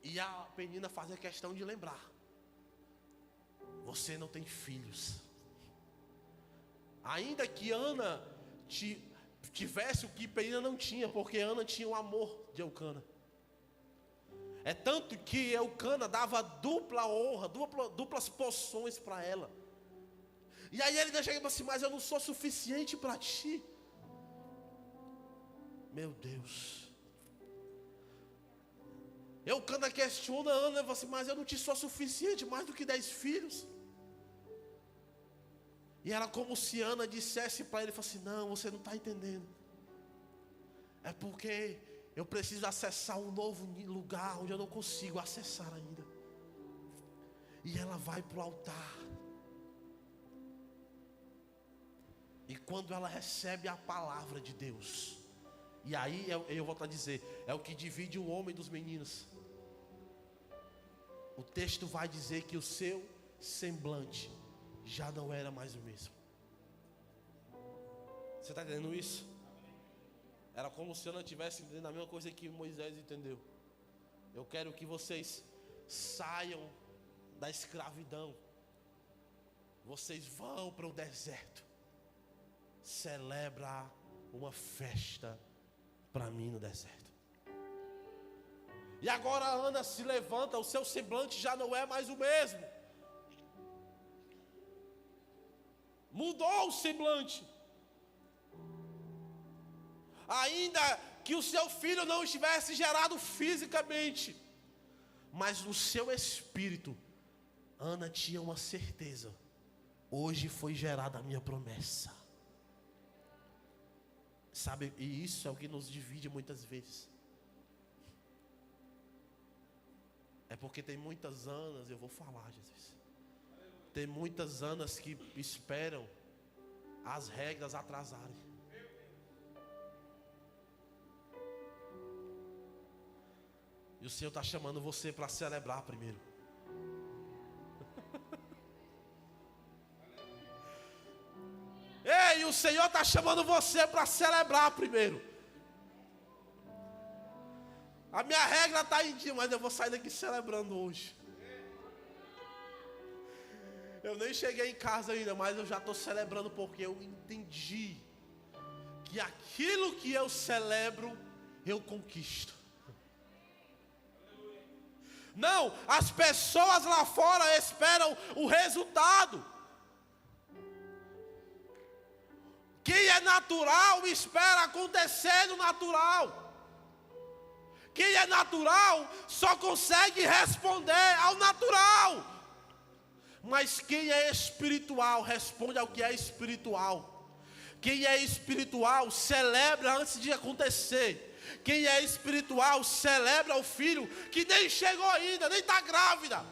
E a Penina fazia questão de lembrar: você não tem filhos. Ainda que Ana tivesse o que Penina não tinha, porque Ana tinha o amor de Elcana. É tanto que Elcana dava dupla honra, duplas porções para ela. E aí ele chega e fala assim: mas eu não sou suficiente para ti. Meu Deus. Elcana questiona Ana e fala assim: mas eu não te sou suficiente, mais do que 10 filhos. E ela, como se Ana dissesse para ele, fala assim: não, você não está entendendo. É porque eu preciso acessar um novo lugar onde eu não consigo acessar ainda. E ela vai para o altar. E quando ela recebe a palavra de Deus, e aí eu volto a dizer, é o que divide o homem dos meninos. O texto vai dizer que o seu semblante já não era mais o mesmo. Você está entendendo isso? Era como se eu não estivesse entendendo a mesma coisa que Moisés entendeu. Eu quero que vocês saiam da escravidão. Vocês vão para o deserto. Celebra uma festa para mim no deserto. E agora a Ana se levanta, o seu semblante já não é mais o mesmo. Mudou o semblante. Ainda que o seu filho não estivesse gerado fisicamente, mas no seu espírito, Ana tinha uma certeza: hoje foi gerada a minha promessa. Sabe, e isso é o que nos divide muitas vezes. É porque tem muitas Anas, eu vou falar, Jesus. Tem muitas Anas que esperam as regras atrasarem. E o Senhor está chamando você para celebrar primeiro. Ei, o Senhor está chamando você para celebrar primeiro. A minha regra está em dia, mas eu vou sair daqui celebrando hoje. Eu nem cheguei em casa ainda, mas eu já estou celebrando porque eu entendi que aquilo que eu celebro, eu conquisto. Não, as pessoas lá fora esperam o resultado. Quem é natural espera acontecer no natural. Quem é natural só consegue responder ao natural. Mas quem é espiritual responde ao que é espiritual. Quem é espiritual celebra antes de acontecer. Quem é espiritual celebra o filho que nem chegou ainda, nem está grávida.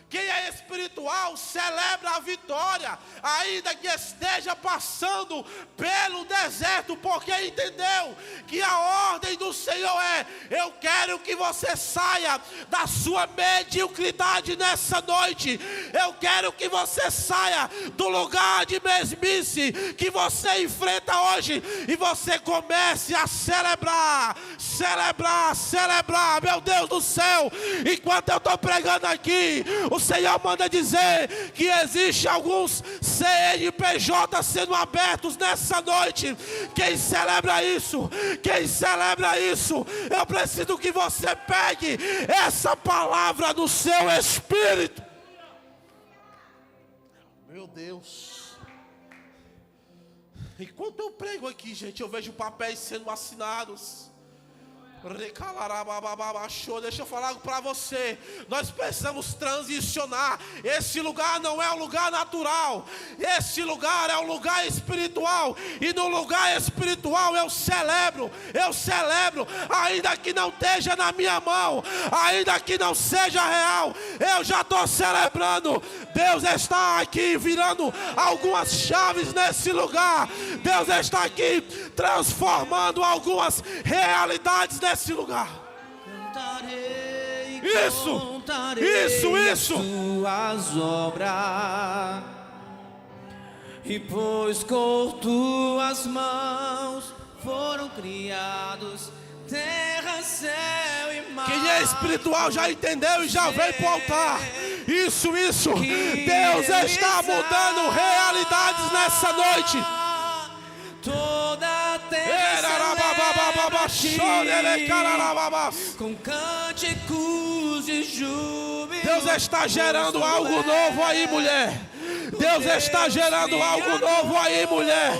Quem é espiritual celebra a vitória, ainda que esteja passando pelo deserto, porque entendeu que a ordem do Senhor é: eu quero que você saia da sua mediocridade nessa noite. Eu quero que você saia do lugar de mesmice que você enfrenta hoje e você comece a celebrar, celebrar, celebrar. Meu Deus do céu, enquanto eu estou pregando aqui, o Senhor manda dizer que existe alguns CNPJ sendo abertos nessa noite. Quem celebra isso? Quem celebra isso? Eu preciso que você pegue essa palavra no seu espírito. Meu Deus. Enquanto eu prego aqui, gente, eu vejo papéis sendo assinados. Deixa eu falar algo para você. Nós precisamos transicionar. Esse lugar não é um lugar natural. Esse lugar é um lugar espiritual. E no lugar espiritual eu celebro. Ainda que não esteja na minha mão, ainda que não seja real, eu já estou celebrando. Deus está aqui virando algumas chaves nesse lugar. Deus está aqui transformando algumas realidades nesse lugar. Isso. Tuas obras, e pois com tuas mãos foram criados terra, céu e mar. Quem é espiritual já entendeu e já veio para o altar. Isso. Deus está mudando realidades nessa noite. Toda a terra com cânticos de júbilo. Deus está gerando algo novo aí, mulher. Deus está gerando algo novo aí, mulher.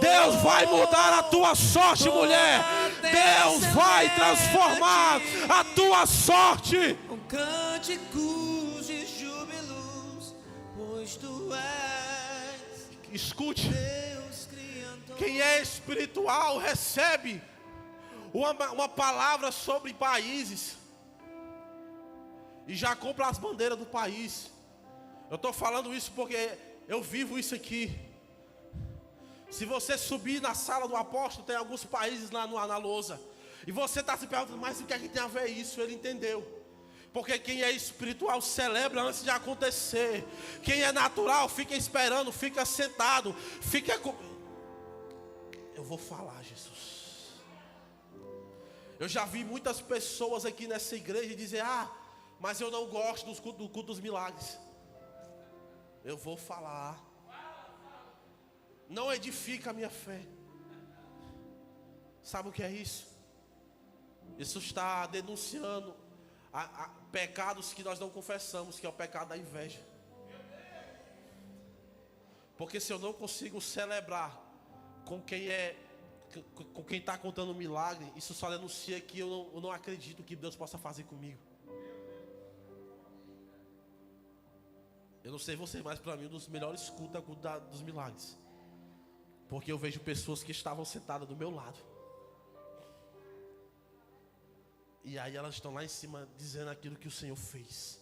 Deus vai mudar a tua sorte, mulher. Deus vai transformar a tua sorte. Com cânticos de júbilos, pois tu és. Escute. Deus criador. Quem é espiritual recebe uma palavra sobre países e já compra as bandeiras do país. Eu estou falando isso porque eu vivo isso aqui. Se você subir na sala do apóstolo, tem alguns países lá na lousa. E você está se perguntando, mas o que é que tem a ver isso? Ele entendeu. Porque quem é espiritual celebra antes de acontecer. Quem é natural fica esperando, fica sentado, fica com... Eu vou falar, Jesus. Eu já vi muitas pessoas aqui nessa igreja dizer, mas eu não gosto do culto dos milagres. Eu vou falar. Não edifica a minha fé. Sabe o que é isso? Isso está denunciando pecados que nós não confessamos, que é o pecado da inveja. Porque se eu não consigo celebrar com quem está contando um milagre, isso só denuncia que eu não acredito que Deus possa fazer comigo. Eu não sei você, mas para mim um dos melhores cultos é o culto dos milagres. Porque eu vejo pessoas que estavam sentadas do meu lado. E aí elas estão lá em cima dizendo aquilo que o Senhor fez.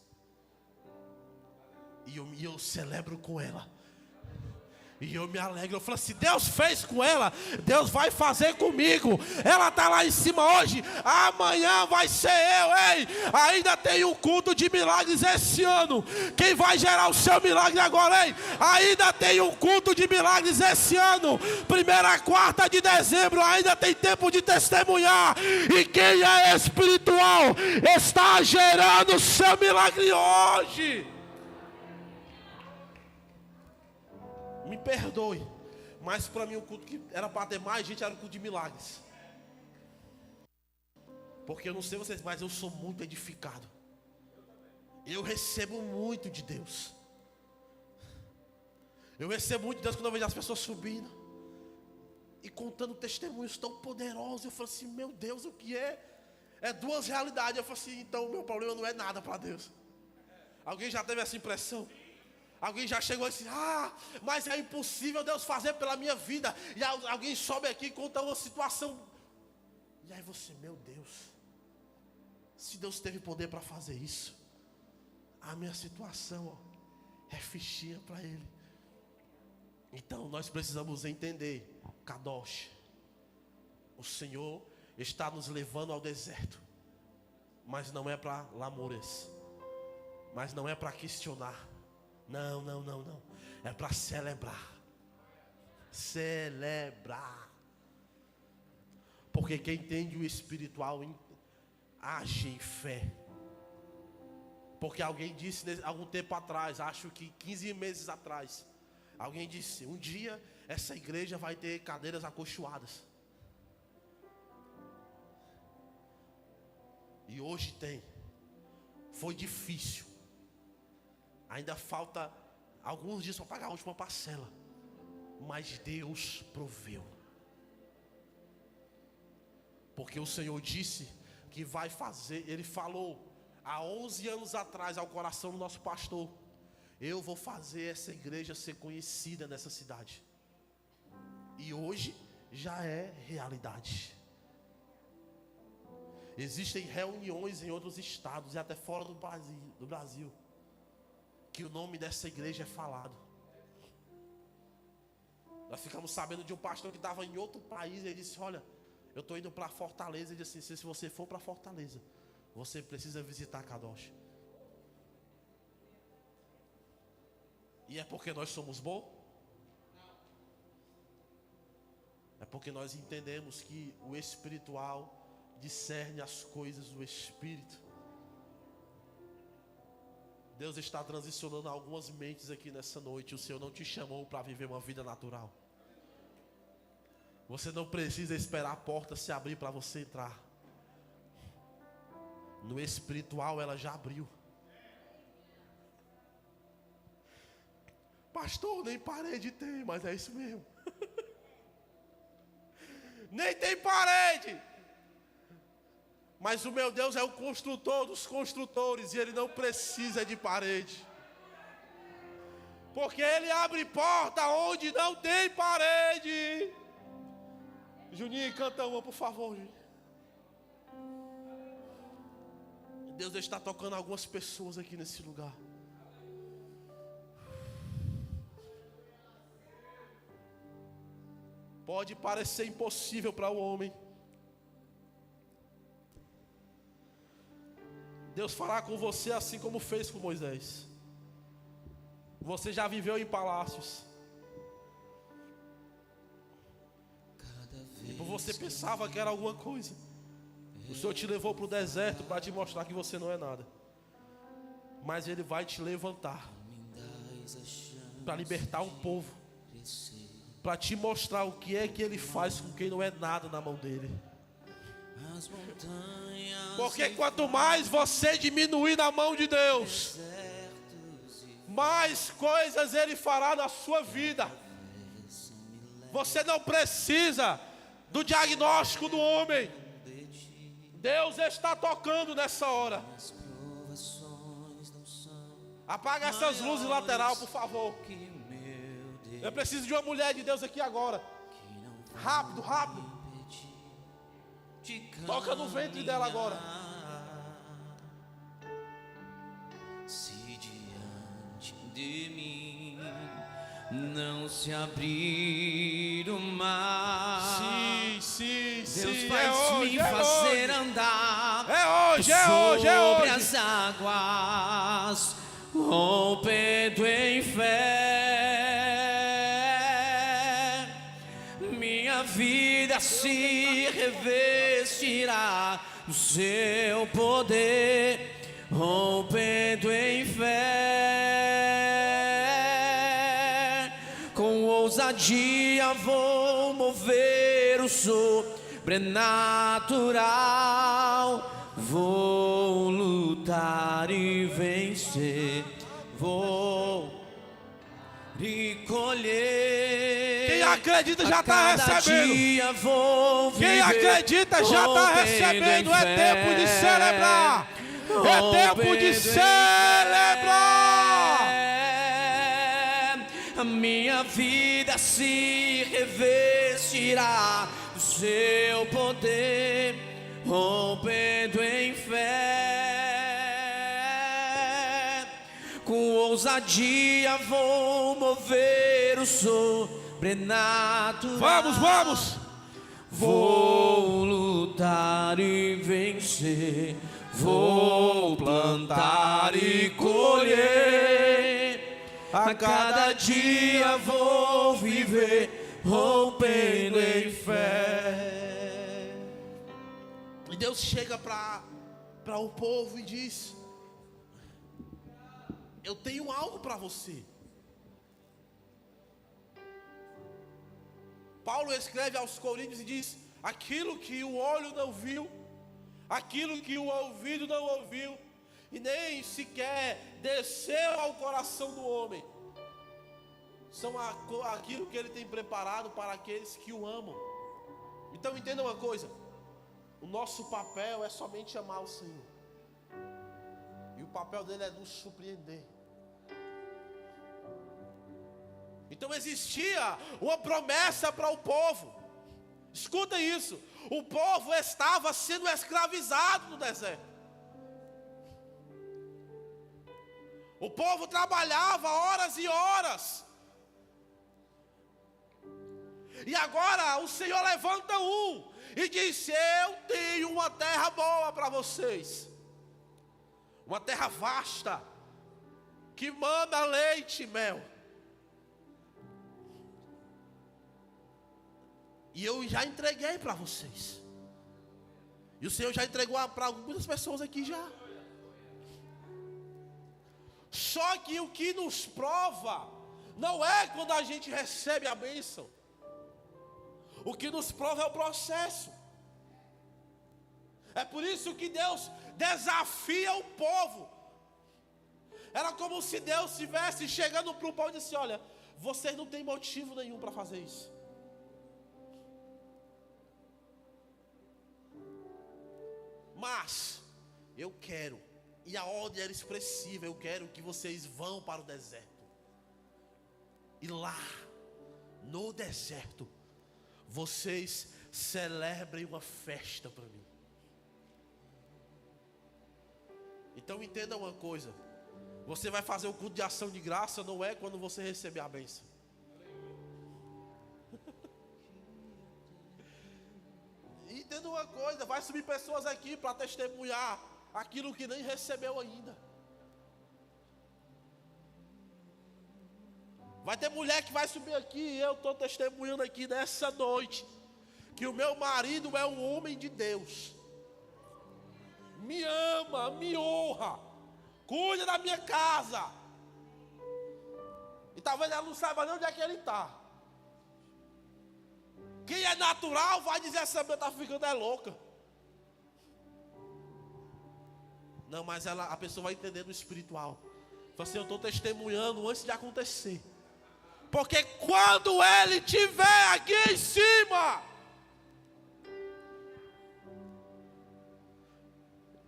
E eu celebro com ela. E eu me alegro, eu falo assim, Deus fez com ela, Deus vai fazer comigo. Ela está lá em cima hoje, amanhã vai ser eu, ei. Ainda tem um culto de milagres esse ano. Quem vai gerar o seu milagre agora, ei? Ainda tem um culto de milagres esse ano. 1ª quarta de dezembro, ainda tem tempo de testemunhar. E quem é espiritual está gerando o seu milagre hoje. Me perdoe, mas para mim o culto que era para ter mais gente era o culto de milagres. Porque eu não sei vocês, mas eu sou muito edificado. Eu recebo muito de Deus. Eu recebo muito de Deus quando eu vejo as pessoas subindo e contando testemunhos tão poderosos. Eu falo assim, meu Deus, o que é? É duas realidades. Eu falo assim, então o meu problema não é nada para Deus. Alguém já teve essa impressão? Alguém já chegou assim, mas é impossível Deus fazer pela minha vida. E alguém sobe aqui e conta uma situação. E aí você, meu Deus, se Deus teve poder para fazer isso, a minha situação é fichinha para Ele. Então nós precisamos entender, Kadosh, o Senhor está nos levando ao deserto. Mas não é para lamúrias. Mas não é para questionar. Não. É para celebrar. Celebrar. Porque quem entende o espiritual age em fé. Porque alguém disse algum tempo atrás, acho que 15 meses atrás, alguém disse, um dia essa igreja vai ter cadeiras acolchoadas. E hoje tem. Foi difícil. Ainda falta alguns dias para pagar a última parcela. Mas Deus proveu. Porque o Senhor disse que vai fazer. Ele falou há 11 anos atrás ao coração do nosso pastor: eu vou fazer essa igreja ser conhecida nessa cidade. E hoje já é realidade. Existem reuniões em outros estados e até fora do Brasil que o nome dessa igreja é falado. Nós ficamos sabendo de um pastor que estava em outro país. E ele disse, olha, eu estou indo para Fortaleza. Ele disse assim, se você for para Fortaleza, você precisa visitar Kadosh. E é porque nós somos bons? É porque nós entendemos que o espiritual discerne as coisas do Espírito. Deus está transicionando algumas mentes aqui nessa noite. O Senhor não te chamou para viver uma vida natural. Você não precisa esperar a porta se abrir para você entrar. No espiritual ela já abriu. Pastor, nem parede tem, mas é isso mesmo. Nem tem parede. Mas o meu Deus é o construtor dos construtores. E Ele não precisa de parede. Porque Ele abre porta onde não tem parede. Juninho, canta uma, por favor, Juninho. Deus está tocando algumas pessoas aqui nesse lugar. Pode parecer impossível para o homem. Deus fará com você assim como fez com Moisés. Você já viveu em palácios. E por você pensava que era alguma coisa. O Senhor te levou para o deserto para te mostrar que você não é nada. Mas Ele vai te levantar para libertar um povo, para te mostrar o que é que Ele faz com quem não é nada na mão dEle. Porque quanto mais você diminuir na mão de Deus, mais coisas Ele fará na sua vida. Você não precisa do diagnóstico do homem. Deus está tocando nessa hora. Apaga essas luzes lateral, por favor. Eu preciso de uma mulher de Deus aqui agora. Rápido, rápido. Toca no ventre dela agora. Se diante de mim não se abrir o mar, sim, Deus faz me fazer andar sobre as águas, rompendo em fé. Minha vida se revestirá do seu poder, rompendo em fé. Com ousadia vou mover o sobrenatural, vou lutar e vencer, vou e colher. Quem acredita já está recebendo. Quem acredita já está recebendo. É tempo de celebrar. É tempo de celebrar. A minha vida se revestirá do seu poder, rompendo em fé. Com ousadia vou mover o sobrenatural. Vamos. Vou lutar e vencer, vou plantar e colher. A cada dia vou viver, rompendo em fé. E Deus chega para o povo e diz: eu tenho algo para você. Paulo escreve aos Coríntios e diz: aquilo que o olho não viu, aquilo que o ouvido não ouviu, e nem sequer desceu ao coração do homem, são aquilo que Ele tem preparado para aqueles que o amam. Então entenda uma coisa: o nosso papel é somente amar o Senhor, e o papel dele é nos surpreender. Então existia uma promessa para o povo. Escuta isso: o povo estava sendo escravizado no deserto. O povo trabalhava horas e horas. E agora o Senhor levanta um e diz: eu tenho uma terra boa para vocês. Uma terra vasta, que manda leite e mel. E eu já entreguei para vocês. E o Senhor já entregou para algumas pessoas aqui já. Só que o que nos prova não é quando a gente recebe a bênção. O que nos prova é o processo. É por isso que Deus desafia o povo. Era como se Deus estivesse chegando para o povo e disse: olha, vocês não têm motivo nenhum para fazer isso. Mas eu quero, e a ordem era expressiva, eu quero que vocês vão para o deserto. E lá, no deserto, vocês celebrem uma festa para mim. Então entenda uma coisa: você vai fazer o culto de ação de graça não é quando você receber a bênção. entenda uma coisa, vai subir pessoas aqui para testemunhar aquilo que nem recebeu ainda. Vai ter mulher que vai subir aqui, e eu estou testemunhando aqui nessa noite, que o meu marido é um homem de Deus. Me ama, me honra, cuida da minha casa. E talvez ela não saiba nem onde é que ele está. Quem é natural vai dizer, essa mulher está ficando louca. Não, mas a pessoa vai entender no espiritual. Fala assim, eu estou testemunhando antes de acontecer. Porque quando ele estiver aqui em cima,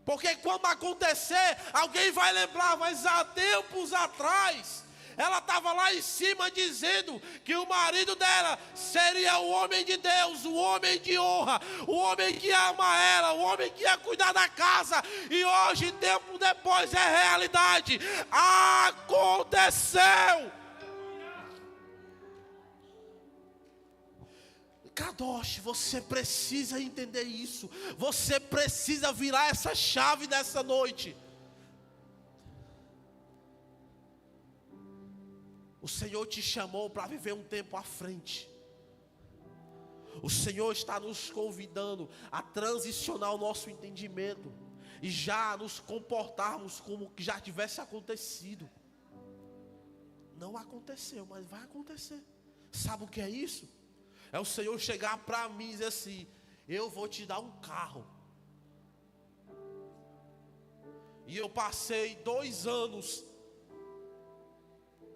porque quando acontecer, alguém vai lembrar, mas há tempos atrás, ela estava lá em cima dizendo que o marido dela seria o homem de Deus, o homem de honra, o homem que ama ela, o homem que ia cuidar da casa. E hoje, tempo depois, é realidade. Aconteceu. Kadosh, você precisa entender isso. Você precisa virar essa chave nessa noite. O Senhor te chamou para viver um tempo à frente. O Senhor está nos convidando a transicionar o nosso entendimento e já nos comportarmos como que já tivesse acontecido. Não aconteceu, mas vai acontecer. Sabe o que é isso? É o Senhor chegar para mim e dizer assim, eu vou te dar um carro. E eu passei 2 anos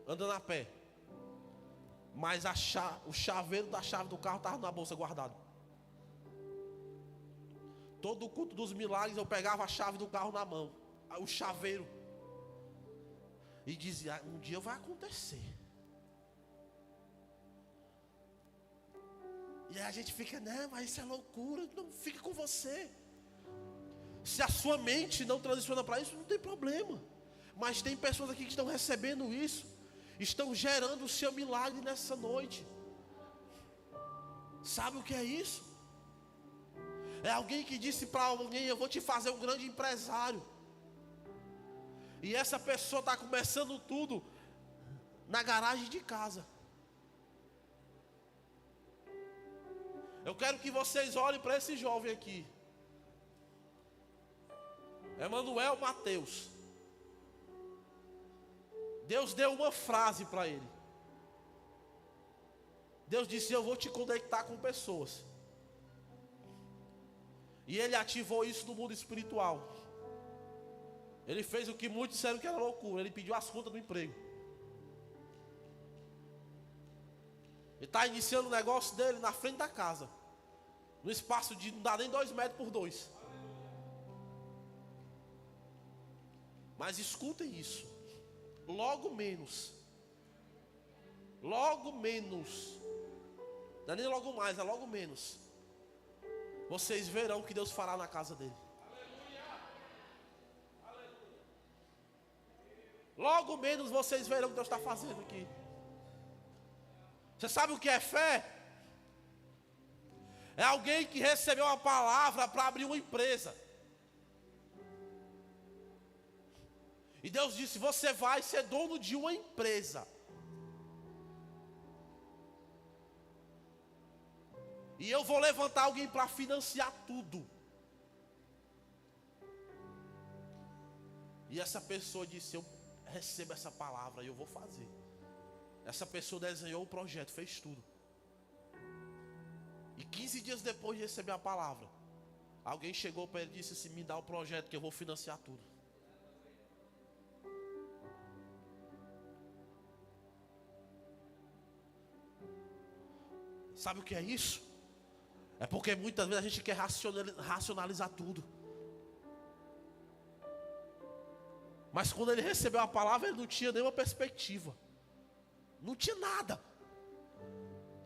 andando a pé. Mas o chaveiro da chave do carro estava na bolsa guardado. Todo o culto dos milagres eu pegava a chave do carro na mão, o chaveiro, e dizia, um dia vai acontecer. E aí a gente fica, não, mas isso é loucura, não, fica com você. Se a sua mente não transiciona para isso, não tem problema. Mas tem pessoas aqui que estão recebendo isso, estão gerando o seu milagre nessa noite. Sabe o que é isso? É alguém que disse para alguém, eu vou te fazer um grande empresário. E essa pessoa está começando tudo na garagem de casa. Eu quero que vocês olhem para esse jovem aqui, Emanuel Mateus. Deus deu uma frase para ele. Deus disse, eu vou te conectar com pessoas. E ele ativou isso no mundo espiritual. Ele fez o que muitos disseram que era loucura. Ele pediu as contas do emprego. Ele está iniciando o negócio dele na frente da casa. No espaço de não dá nem 2 metros por 2. Mas escutem isso. Logo menos. Logo menos. Não é nem logo mais, é logo menos. Vocês verão o que Deus fará na casa dele. Logo menos vocês verão o que Deus está fazendo aqui. Você sabe o que é fé? É alguém que recebeu uma palavra para abrir uma empresa. E Deus disse, você vai ser dono de uma empresa. E eu vou levantar alguém para financiar tudo. E essa pessoa disse, eu recebo essa palavra e eu vou fazer. Essa pessoa desenhou o projeto, fez tudo. E 15 dias depois de receber a palavra, alguém chegou para ele e disse assim, me dá o projeto que eu vou financiar tudo. Sabe o que é isso? É porque muitas vezes a gente quer racionalizar tudo. Mas quando ele recebeu a palavra, ele não tinha nenhuma perspectiva. Não tinha nada.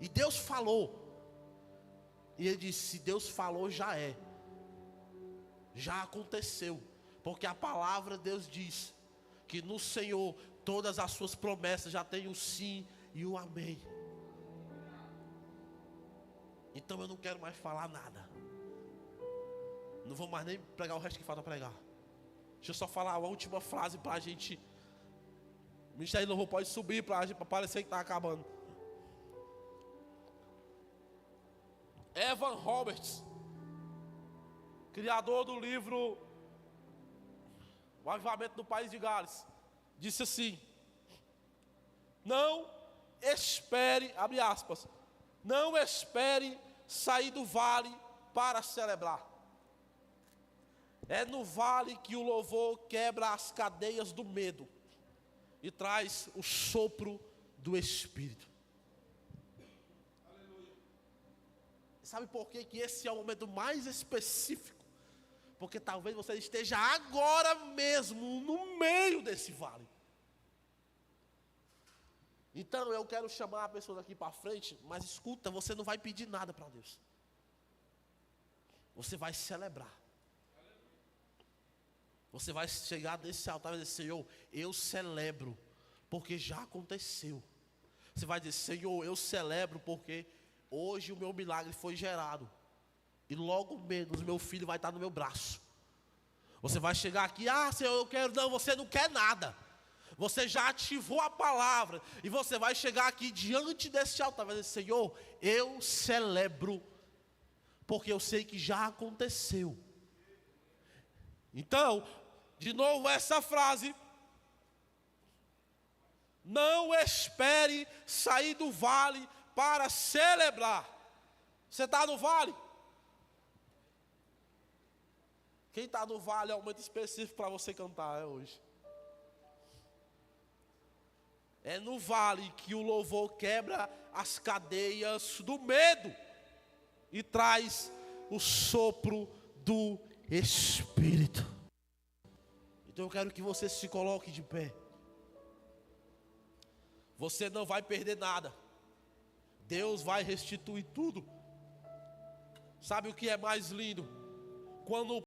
E Deus falou. E ele disse, se Deus falou, já é. Já aconteceu. Porque a palavra Deus diz que no Senhor todas as suas promessas já tem o sim e o amém. Então eu não quero mais falar nada. Não vou mais nem pregar o resto que falta pregar. Deixa eu só falar uma última frase para a gente. O Ministério de Louvor pode subir para parecer que está acabando. Evan Roberts, criador do livro O Avivamento do País de Gales, disse assim: não espere, abre aspas, não espere sair do vale para celebrar. É no vale que o louvor quebra as cadeias do medo e traz o sopro do Espírito. Aleluia. Sabe por quê? Que esse é o momento mais específico? Porque talvez você esteja agora mesmo no meio desse vale. Então eu quero chamar a pessoa aqui para frente, mas escuta, você não vai pedir nada para Deus. Você vai celebrar. Você vai chegar nesse altar e dizer: Senhor, eu celebro, porque já aconteceu. Você vai dizer: Senhor, eu celebro, porque hoje o meu milagre foi gerado. E logo menos meu filho vai estar no meu braço. Você vai chegar aqui: ah, Senhor, eu quero. Não, você não quer nada. Você já ativou a palavra. E você vai chegar aqui diante desse altar e vai dizer: Senhor, eu celebro, porque eu sei que já aconteceu. Então, de novo essa frase: não espere sair do vale para celebrar. Você está no vale? Quem está no vale é um momento específico para você cantar hoje. É no vale que o louvor quebra as cadeias do medo e traz o sopro do Espírito. Então eu quero que você se coloque de pé. Você não vai perder nada. Deus vai restituir tudo. Sabe o que é mais lindo? Quando